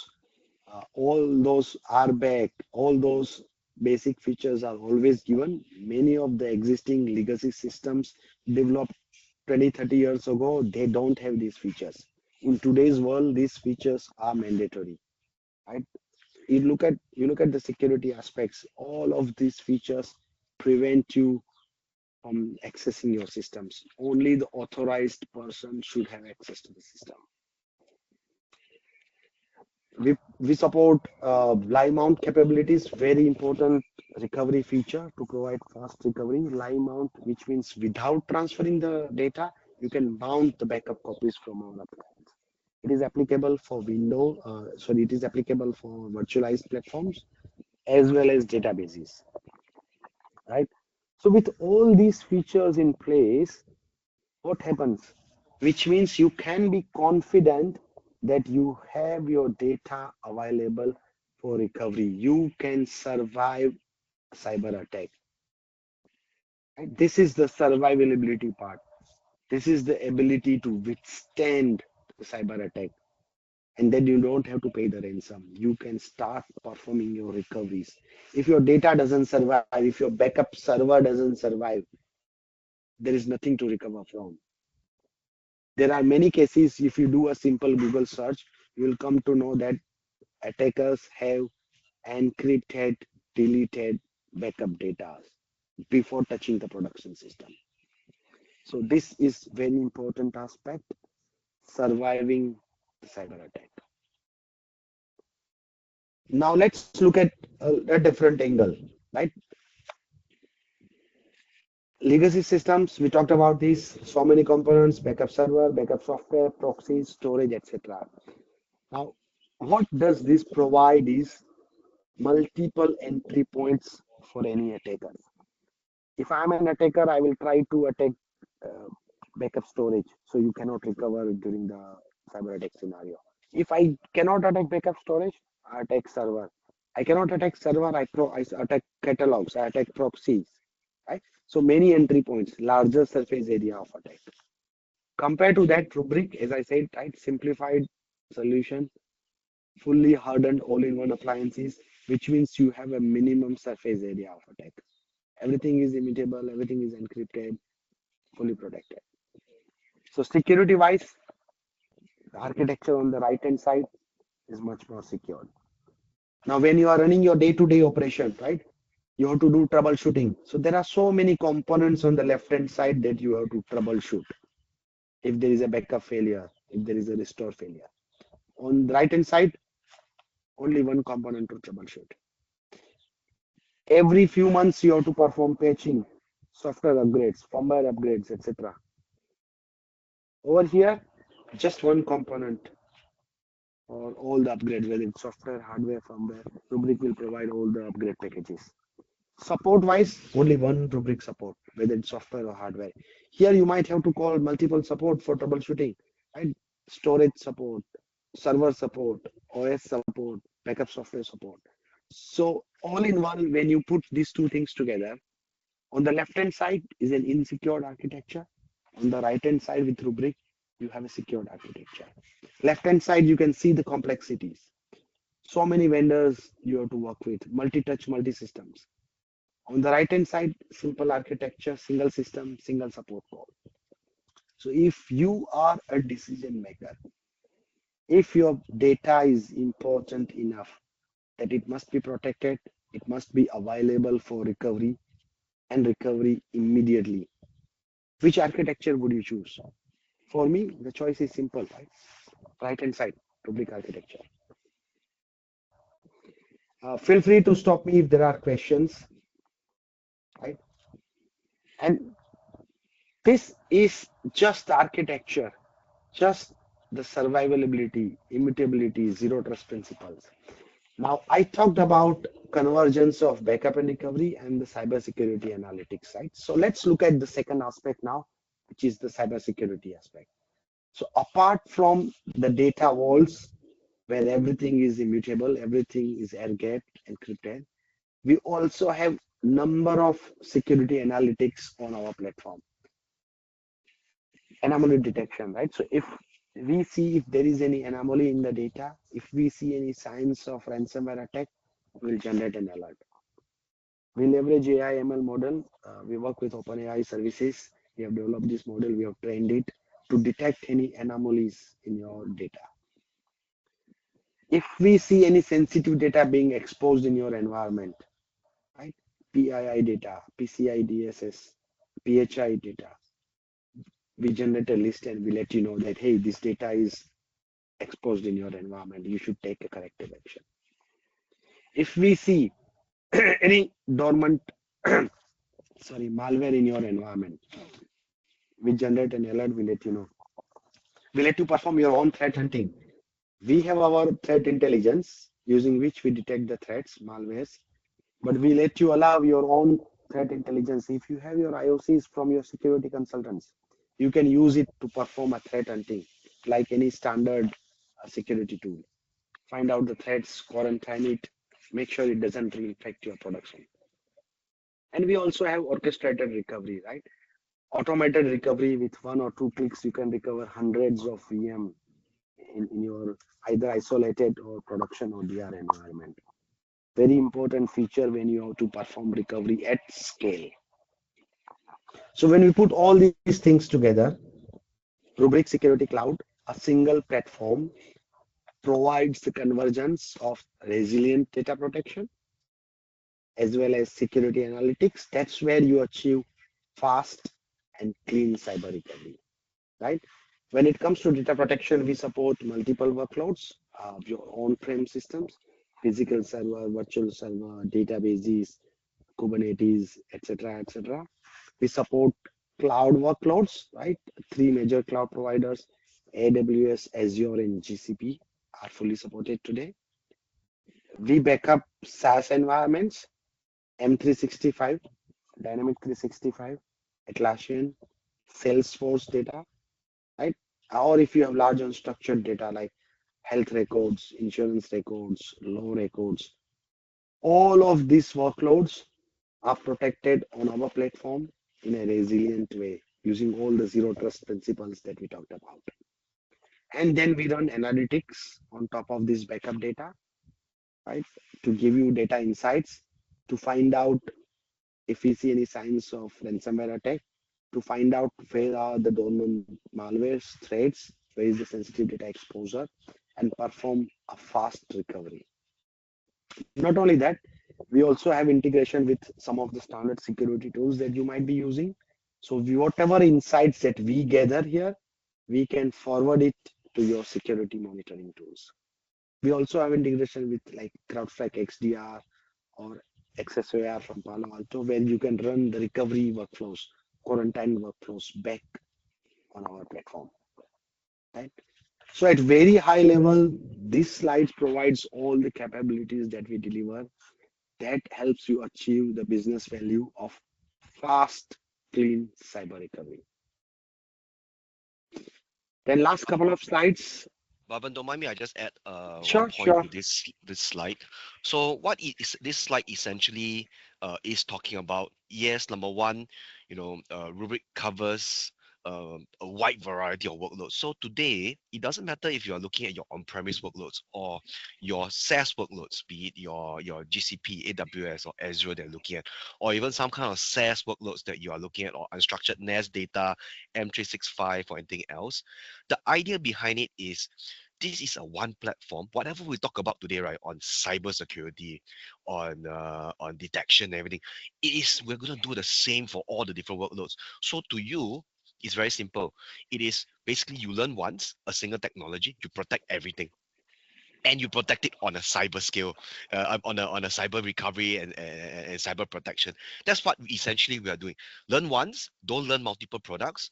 all those RBAC, all those basic features are always given. Many of the existing legacy systems developed 20, 30 years ago, they don't have these features. In today's world, these features are mandatory. Right? You look at the security aspects, all of these features prevent you from accessing your systems. Only the authorized person should have access to the system. We support live mount capabilities, very important recovery feature to provide fast recovery. Live mount, which means without transferring the data, you can mount the backup copies from our appliance. It is applicable for it is applicable for virtualized platforms as well as databases, right? So with all these features in place, what happens? Which means you can be confident that you have your data available for recovery. You can survive a cyber attack. Right? This is the survivability part. This is the ability to withstand the cyber attack. And then you don't have to pay the ransom. You can start performing your recoveries. If your data doesn't survive, if your backup server doesn't survive, there is nothing to recover from. There are many cases, if you do a simple Google search, you will come to know that attackers have encrypted, deleted backup data before touching the production system. So this is very important aspect, surviving the cyber attack. Now let's look at a different angle, right? Legacy systems, we talked about this, so many components, backup server, backup software, proxies, storage, etc. Now, what does this provide is multiple entry points for any attacker. If I'm an attacker, I will try to attack backup storage, so you cannot recover during the cyber attack scenario. If I cannot attack backup storage, I attack server. I cannot attack server, I attack catalogs, I attack proxies, right? So many entry points, larger surface area of attack. Compared to that, Rubrik, as I said, right, simplified solution, fully hardened all-in-one appliances, which means you have a minimum surface area of attack. Everything is immutable, everything is encrypted, fully protected. So security-wise, the architecture on the right-hand side is much more secured. Now, when you are running your day-to-day operation, right, you have to do troubleshooting. So there are so many components on the left-hand side that you have to troubleshoot. If there is a backup failure, if there is a restore failure. On the right-hand side, only one component to troubleshoot. Every few months, you have to perform patching, software upgrades, firmware upgrades, etc. Over here, just one component for all the upgrades, whether it's software, hardware, firmware. Rubrik will provide all the upgrade packages. Support-wise, only one Rubrik support, whether it's software or hardware. Here, you might have to call multiple support for troubleshooting, right? Storage support, server support, OS support, backup software support. So all in one, when you put these two things together, on the left-hand side is an insecure architecture. On the right-hand side with Rubrik, you have a secured architecture. Left-hand side, you can see the complexities. So many vendors you have to work with, multi-touch, multi-systems. On the right-hand side, simple architecture, single system, single support call. So if you are a decision maker, if your data is important enough that it must be protected, it must be available for recovery and recovery immediately, which architecture would you choose? For me, the choice is simple, right? Right-hand side, Rubrik architecture. Feel free to stop me if there are questions, right? And this is just architecture, just the survivability, immutability, zero trust principles. Now, I talked about convergence of backup and recovery and the cybersecurity analytics, right? So let's look at the second aspect now, which is the cybersecurity aspect. So apart from the data vaults, where everything is immutable, everything is air-gapped, encrypted, we also have number of security analytics on our platform. Anomaly detection, right? So if we see if there is any anomaly in the data, if we see any signs of ransomware attack, we'll generate an alert. We leverage AI ML model. We work with OpenAI services. We have developed this model. We have trained it to detect any anomalies in your data. If we see any sensitive data being exposed in your environment, right? PII data, PCI DSS, PHI data, we generate a list and we let you know that, hey, this data is exposed in your environment. You should take a corrective action. If we see any dormant malware in your environment, we generate an alert, we let you know. We let you perform your own threat hunting. We have our threat intelligence using which we detect the threats, malwares, but we let you allow your own threat intelligence. If you have your IOCs from your security consultants, you can use it to perform a threat hunting like any standard security tool. Find out the threats, quarantine it, make sure it doesn't infect your production. And we also have orchestrated recovery, right? Automated recovery with 1 or 2 clicks, you can recover hundreds of VM in your either isolated or production or DR environment. Very important feature when you have to perform recovery at scale. So when we put all these things together, Rubrik Security Cloud, a single platform, provides the convergence of resilient data protection as well as security analytics. That's where you achieve fast and clean cyber recovery, right? When it comes to data protection, we support multiple workloads, your on-prem systems, physical server, virtual server, databases, Kubernetes, etc., etc. We support cloud workloads, right? 3 major cloud providers, AWS, Azure, and GCP are fully supported today. We backup SaaS environments, M365, Dynamic 365, Atlassian, Salesforce data, right? Or if you have large unstructured data like health records, insurance records, law records, all of these workloads are protected on our platform in a resilient way using all the zero trust principles that we talked about. And then we run analytics on top of this backup data, right? To give you data insights, to find out if we see any signs of ransomware attack, to find out where are the dormant malwares, threats, where is the sensitive data exposure, and perform a fast recovery. Not only that, we also have integration with some of the standard security tools that you might be using. So whatever insights that we gather here, we can forward it to your security monitoring tools. We also have integration with like CrowdStrike XDR or XSOAR from Palo Alto, where you can run the recovery workflows, quarantine workflows back on our platform, right? So at very high level, this slide provides all the capabilities that we deliver that helps you achieve the business value of fast, clean cyber recovery. Then last couple of slides. Bhavan, don't mind me, I just add Sure, one point sure. to this slide. So what is this slide essentially is talking about? Yes, number one, Rubrik covers a wide variety of workloads. So today, it doesn't matter if you are looking at your on-premise workloads or your SaaS workloads, be it your GCP, AWS, or Azure that you're looking at, or even some kind of SaaS workloads that you are looking at, or unstructured NAS data, M365, or anything else. The idea behind it is this is a one platform. Whatever we talk about today, right, on cybersecurity, on detection, and everything, we're gonna do the same for all the different workloads. So to you, it's very simple. It is basically you learn once a single technology, you protect everything, and you protect it on a cyber scale, on a cyber recovery and cyber protection. That's what essentially we are doing. Learn once, don't learn multiple products.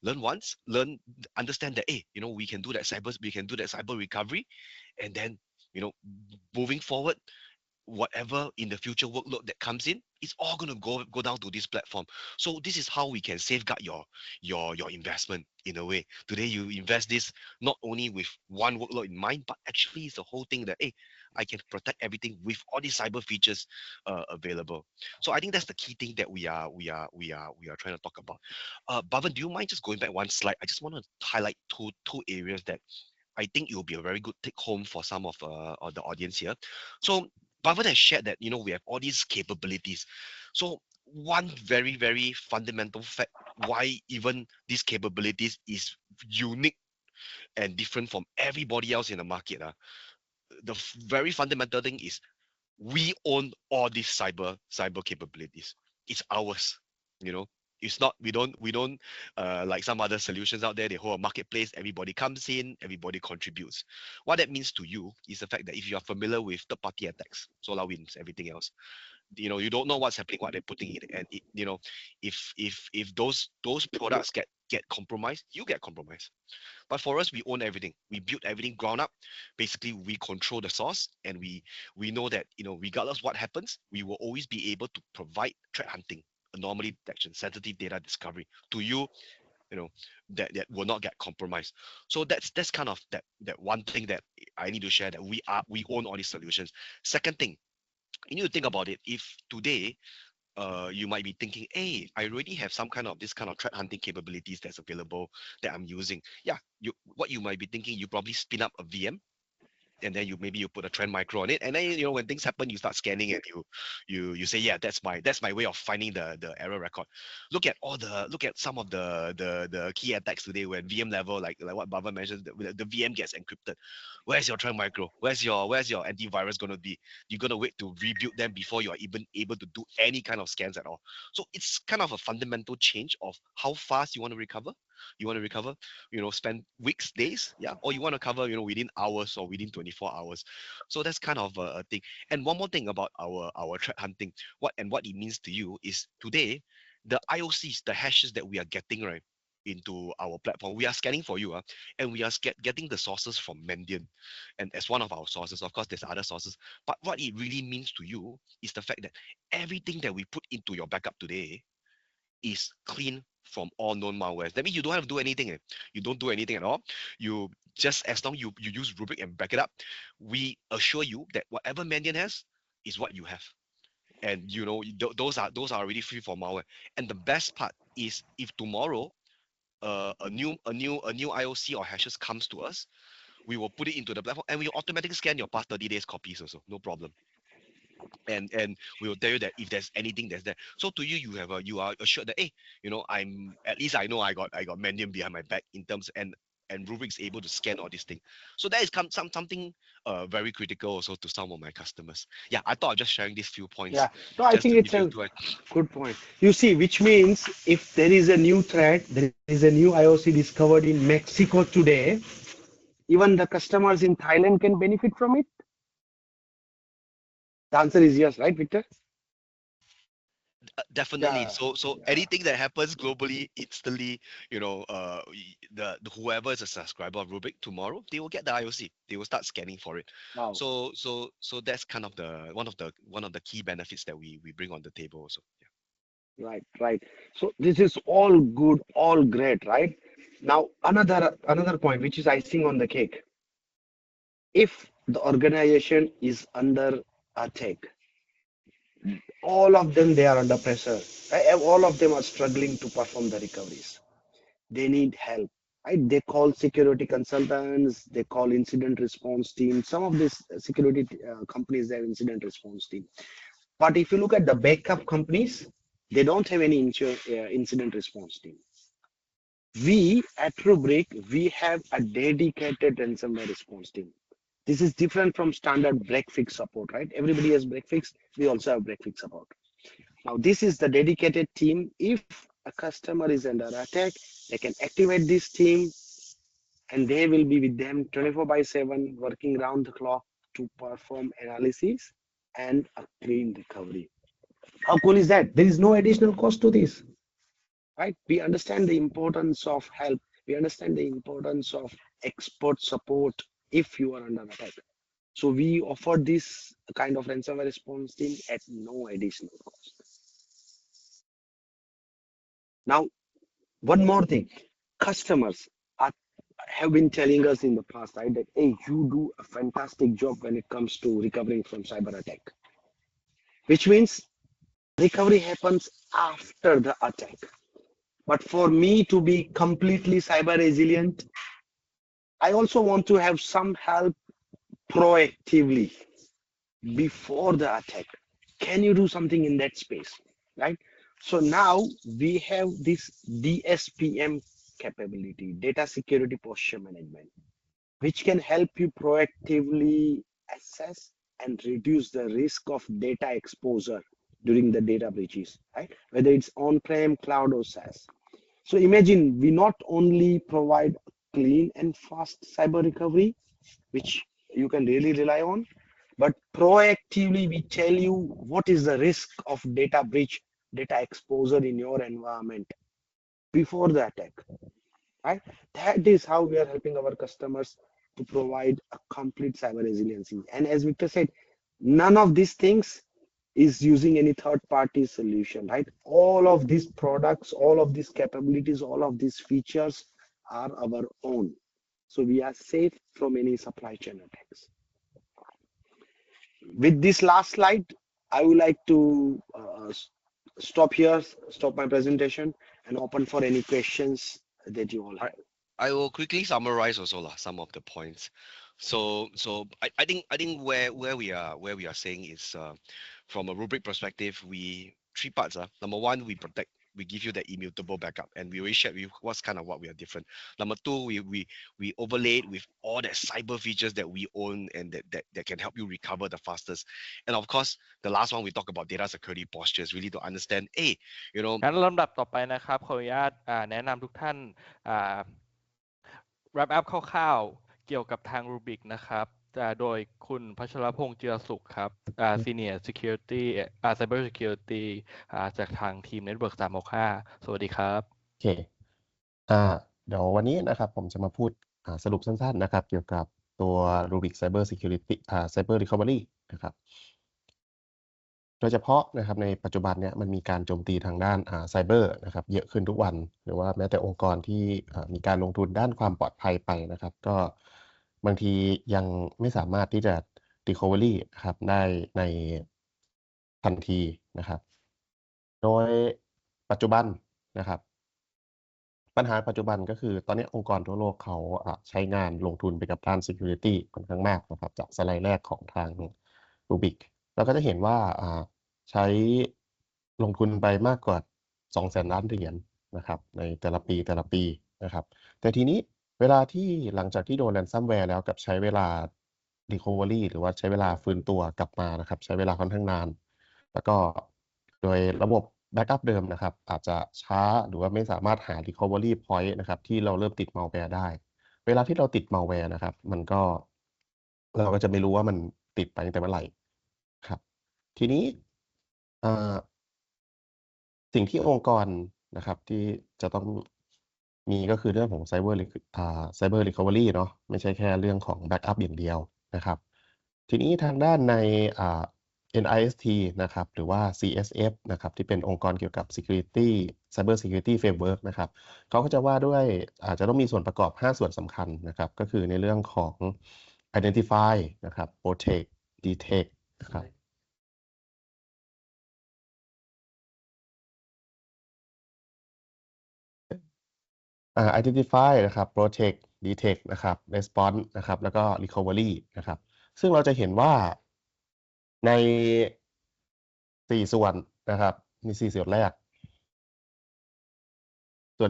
Learn once, understand that, hey, we can do that cyber recovery, and then moving forward, whatever in the future workload that comes in, it's all going to go down to this platform. So this is how we can safeguard your investment in a way. Today you invest this not only with one workload in mind, but actually it's the whole thing that, hey, I can protect everything with all these cyber features available. So I think that's the key thing that we are trying to talk about. Bhavan, do you mind just going back one slide? I just want to highlight two areas that I think it will be a very good take home for some of the audience here. So Bhavan has shared that we have all these capabilities. So one very, very fundamental fact why even these capabilities is unique and different from everybody else in the market. The very fundamental thing is we own all these cyber capabilities. It's ours. It's not, we don't like some other solutions out there, they hold a marketplace, everybody comes in, everybody contributes. What that means to you is the fact that if you are familiar with third-party attacks, SolarWinds, everything else, you don't know what's happening, what they're putting in, and if those products get compromised, you get compromised. But for us, we own everything. We build everything ground up. Basically, we control the source, and we know that regardless what happens, we will always be able to provide threat hunting, anomaly detection, sensitive data discovery to you, that will not get compromised. So that's kind of that one thing that I need to share, that we own all these solutions. Second thing, you need to think about it. If today you might be thinking, hey, I already have some kind of this kind of threat hunting capabilities that's available that I'm using. Yeah, what you might be thinking, you probably spin up a VM, and then maybe you put a trend micro on it, and then when things happen, you start scanning and you say, yeah, that's my way of finding the error record. Look at some of the key attacks today, when VM level, like what Bhavan mentioned, the VM gets encrypted. Where's your trend micro? Where's your antivirus going to be? You're going to wait to rebuild them before you're even able to do any kind of scans at all. So it's kind of a fundamental change of how fast you want to recover. Spend weeks, days, yeah, or you want to cover, within hours or within 24 hours. So that's kind of a thing. And one more thing about our threat hunting, what it means to you is today, the IOCs, the hashes that we are getting right into our platform, we are scanning for you, and we are getting the sources from Mandiant, and as one of our sources. Of course, there's other sources, but what it really means to you is the fact that everything that we put into your backup today is clean from all known malwares. That means you don't have to do anything. You don't do anything at all. You just, as long you use Rubrik and back it up, we assure you that whatever Mandiant has is what you have. And those are already free for malware. And the best part is, if tomorrow a new IOC or hashes comes to us, we will put it into the platform, and we automatically scan your past 30 days copies also, no problem. And we will tell you that if there's anything that's there. So to you, you are assured that, hey, I'm, at least I know I got Mandiant behind my back in terms, and Rubrik's able to scan all these things. So that is something very critical also to some of my customers. Yeah, I thought of just sharing these few points. Yeah, no, I think it's a good point. You see, which means if there is a new threat, there is a new IOC discovered in Mexico today, even the customers in Thailand can benefit from it. The answer is yes, right, Victor? Definitely. Yeah. So anything that happens globally, instantly, the whoever is a subscriber of Rubrik tomorrow, they will get the IOC. They will start scanning for it. Wow. So that's kind of one of the key benefits that we bring on the table also. Yeah. Right. So this is all good, all great, right? Now another point, which is icing on the cake. If the organization is under attack, all of them, they are under pressure. All of them are struggling to perform the recoveries. They need help, right? They call security consultants, they call incident response team. Some of these security companies, they have incident response team. But if you look at the backup companies, they don't have any incident response team. We at Rubrik, we have a dedicated ransomware response team. This is different from standard break fix support, right? Everybody has break fix. We also have break fix support. Now, this is the dedicated team. If a customer is under attack, they can activate this team, and they will be with them 24/7, working around the clock to perform analysis and a clean recovery. How cool is that? There is no additional cost to this, right? We understand the importance of help. We understand the importance of expert support if you are under attack. So we offer this kind of ransomware response team at no additional cost. Now, one more thing, customers have been telling us in the past, right, that hey, you do a fantastic job when it comes to recovering from cyber attack, which means recovery happens after the attack. But for me to be completely cyber resilient, I also want to have some help proactively before the attack. Can you do something in that space, right? So now we have this DSPM capability, data security posture management, which can help you proactively assess and reduce the risk of data exposure during the data breaches, right? Whether it's on-prem, cloud, or SaaS. So imagine we not only provide clean and fast cyber recovery, which you can really rely on, but proactively we tell you what is the risk of data breach, data exposure in your environment before the attack, right? That is how we are helping our customers to provide a complete cyber resiliency. And as Victor said, none of these things is using any third-party solution, right? All of these products, all of these capabilities, all of these features are our own. So we are safe from any supply chain attacks. With this last slide, I would like to stop my presentation and open for any questions that you all have. I will quickly summarize also some of the points. So I think where we are saying is from a Rubrik perspective, three parts. Number one, we give you the immutable backup, and we always shared with what's kind of what we are different. Number two, we overlaid with all the cyber features that we own and that can help you recover the fastest. And of course, the last one we talk about data security postures, really to understand, hey, งั้นลำดับต่อไปนะครับขออนุญาตแนะนำทุกท่านwrap up คร่าวๆเกี่ยวกับทาง Rubrik นะครับโดยคุณพัชรพงษ์เจือสุขครับSenior Security Cyber Security จากทางทีม Network 365 สวัสดีครับโอเคเดี๋ยววันนี้นะครับผมจะมาพูดสรุปสั้นๆนะครับเกี่ยวกับตัว Rubrik Cyber Security Cyber Recovery นะครับโดยเฉพาะนะครับในปัจจุบันเนี่ยมันมีการโจมตีทางด้านไซเบอร์นะครับเยอะขึ้นทุกวันหรือว่าแม้แต่องค์กรที่มีการลงทุนด้านความปลอดภัยไปนะครับก็บางทียังไม่สามารถที่จะ recovery นะครับได้ในทันทีนะครับโดยปัจจุบันนะครับปัญหาปัจจุบันก็คือตอนนี้องค์กรทั่วโลกเขาใช้งานลงทุนไปกับด้าน security ค่อนข้างมากนะครับจากสไลด์แรกของทาง Rubrik เราก็จะเห็นว่าใช้ลงทุนไปมากกว่า 200,000 ล้านเหรียญนะครับในแต่ละปีนะครับแต่ทีนี้เวลาที่หลังจากที่โดน ransomware แล้วกับใช้เวลา recovery หรือว่าใช้เวลาฟื้นตัวกลับมานะครับใช้เวลาค่อนข้างนานแล้วก็โดยระบบแบ็กอัพเดิมนะครับอาจจะช้าหรือว่าไม่สามารถหา recovery point นะครับที่เราเริ่มติด malware ได้เวลาที่เราติด malware นะครับเราก็จะไม่รู้ว่ามันติดไปตั้งแต่เมื่อไหร่ครับทีนี้สิ่งที่องค์กรนะครับที่จะต้องมีก็คือเรื่องของ cyber recovery เนาะไม่ใช่แค่เรื่องของ backup อย่างเดียวนะครับทีนี้ทางด้านในNIST นะครับหรือว่า CSF นะครับที่เป็นองค์กรเกี่ยวกับ Cyber Security Framework นะครับเขาก็จะว่าด้วยอาจจะต้องมีส่วนประกอบ5ส่วนสำคัญนะครับก็คือในเรื่องของ Identify นะครับ Protect Detect นะครับ Identify นะครับ Protect Detect นะครับ Response นะครับแล้วก็ Recovery นะครับซึ่งเราจะเห็นว่าใน4ส่วนนะครับมี4ส่วนแรกส่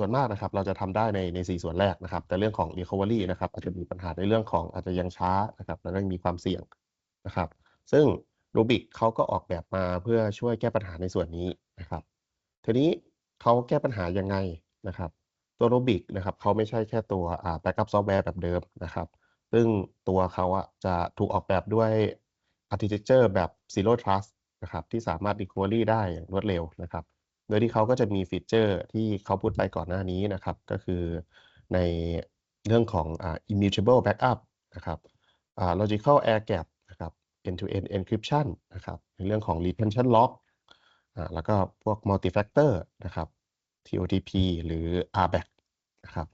วนมากนะครับเราจะทำได้ใน4ส่วนแรกนะครับแต่เรื่องของ recovery นะครับอาจจะมีปัญหาในเรื่องของอาจจะยังช้านะครับแล้วก็มีความเสี่ยงนะครับซึ่ง Rubrik เขาก็ออกแบบมาเพื่อช่วยแก้ปัญหาในส่วนนี้นะครับทีนี้เขาแก้ปัญหายังไงนะครับตัว Rubrik นะครับเขาไม่ใช่แค่ตัว backup software แบบเดิมนะครับซึ่งตัวเขาจะถูกออกแบบด้วย architecture แบบ zero trust นะครับที่สามารถ recovery ได้อย่างรวดเร็วนะครับโดยที่เขาก็จะมีฟีเจอร์ที่เขาพูดไปก่อนหน้านี้นะครับก็คือในเรื่องของimmutable backup นะครับ logical air gap นะครับ end-to-end encryption นะครับในเรื่องของ retention lock แล้วก็พวก multi-factor นะครับ TOTP หรือ RBAC นะครับ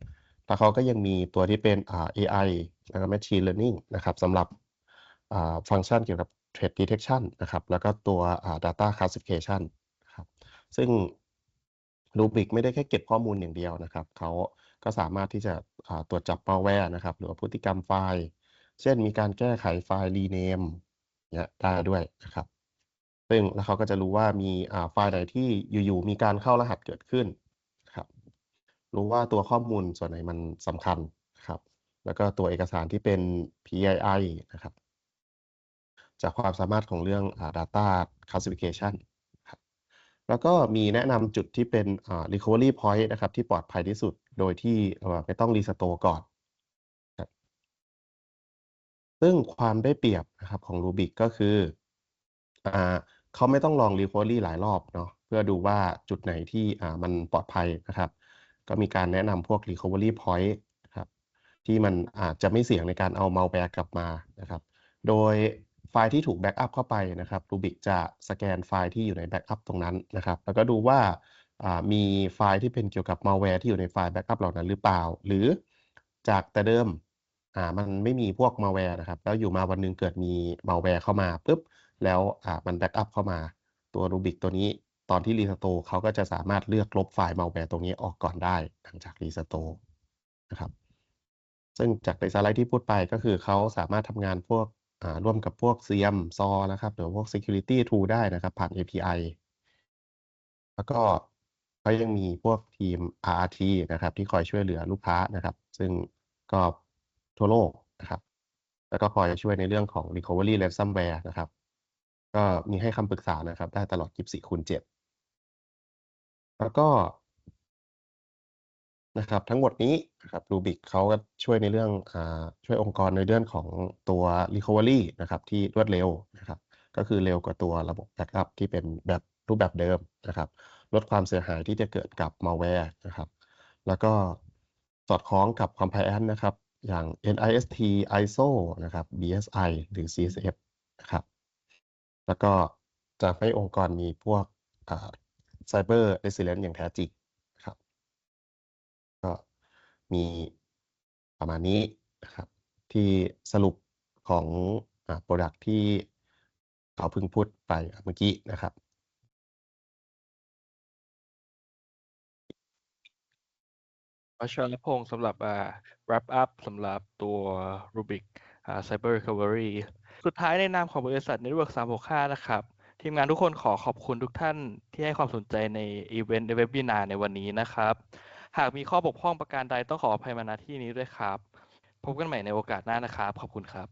แล้วเขาก็ยังมีตัวที่เป็นAI แล้วก็ machine learning นะครับสำหรับฟังก์ชันเกี่ยวกับ threat detection นะครับแล้วก็ตัวdata classification นะครับซึ่ง Rubrik ไม่ได้แค่เก็บข้อมูลอย่างเดียวนะครับเขาก็สามารถที่จะตรวจจับ malware นะครับหรือว่าพฤติกรรมไฟล์เช่นมีการแก้ไขไฟล์ rename เนี่ยได้ด้วยนะครับซึ่งแล้วเขาก็จะรู้ว่ามีไฟล์ไหนที่อยู่ๆมีการเข้ารหัสเกิดขึ้นนะครับรู้ว่าตัวข้อมูลส่วนไหนมันสำคัญนะครับแล้วก็ตัวเอกสารที่เป็น PII นะครับจากความสามารถของเรื่องdata classification ครับแล้วก็มีแนะนำจุดที่เป็นrecovery point นะครับที่ปลอดภัยที่สุดโดยที่ไม่ต้อง restore ก่อนครับซึ่งความได้เปรียบนะครับของ Rubrik ก็คือเขาไม่ต้องลอง recovery หลายรอบเนาะเพื่อดูว่าจุดไหนที่มันปลอดภัยนะครับก็มีการแนะนำพวก recovery point นะครับที่มันอาจจะไม่เสี่ยงในการเอา malware กลับมานะครับโดยไฟล์ที่ถูกแบ็กอัพเข้าไปนะครับ Rubrik จะสแกนไฟล์ที่อยู่ในแบ็กอัพตรงนั้นนะครับแล้วก็ดูว่ามีไฟล์ที่เป็นเกี่ยวกับ malware ที่อยู่ในไฟล์แบ็กอัพเหล่านั้นหรือเปล่าหรือจากแต่เดิมมันไม่มีพวก malware นะครับแล้วอยู่มาวันหนึ่งเกิดมี malware เข้ามาปุ๊บแล้วมันแบ็กอัพเข้ามาตัว Rubrik ตัวนี้ตอนที่ restore เขาก็จะสามารถเลือกลบไฟล์ malware ตรงนี้ออกก่อนได้หลังจาก restore นะครับซึ่งจากในสไลด์ที่พูดไปก็คือเขาสามารถทำงานพวกร่วมกับพวก SIEM SOA นะครับหรือพวก security tool ได้นะครับผ่าน API แล้วก็เขายังมีพวกทีม RRT นะครับที่คอยช่วยเหลือลูกค้านะครับซึ่งก็ทั่วโลกนะครับแล้วก็คอยช่วยในเรื่องของ recovery ransomware นะครับก็มีให้คำปรึกษานะครับได้ตลอด 24/7 แล้วก็นะครับทั้งหมดนี้นะครับ Rubrik เขาก็ช่วยในเรื่องช่วยองค์กรในเรื่องของตัว recovery นะครับที่รวดเร็วนะครับก็คือเร็วกว่าตัวระบบ backup ที่เป็นแบบรูปแบบเดิมนะครับลดความเสียหายที่จะเกิดกับ malware นะครับแล้วก็สอดคล้องกับ compliance นะครับอย่าง NIST ISO นะครับ BSI หรือ CSF นะครับแล้วก็จะให้องค์กรมีพวกcyber resilience อย่างแท้จริงนะครับก็มีประมาณนี้นะครับที่สรุปของproduct ที่เขาเพิ่งพูดไปเมื่อกี้นะครับ วัชรพงศ์สำหรับwrap up สำหรับตัว Rubrik Cyber Recovery สุดท้ายในนามของบริษัท Network 365 นะครับทีมงานทุกคนขอขอบคุณทุกท่านที่ให้ความสนใจในอีเวนต์ในเว็บ Webinar ในวันนี้นะครับหากมีข้อบกพร่องประการใดต้องขออภัยมาณที่นี้ด้วยครับพบกันใหม่ในโอกาสหน้านะครับขอบคุณครับ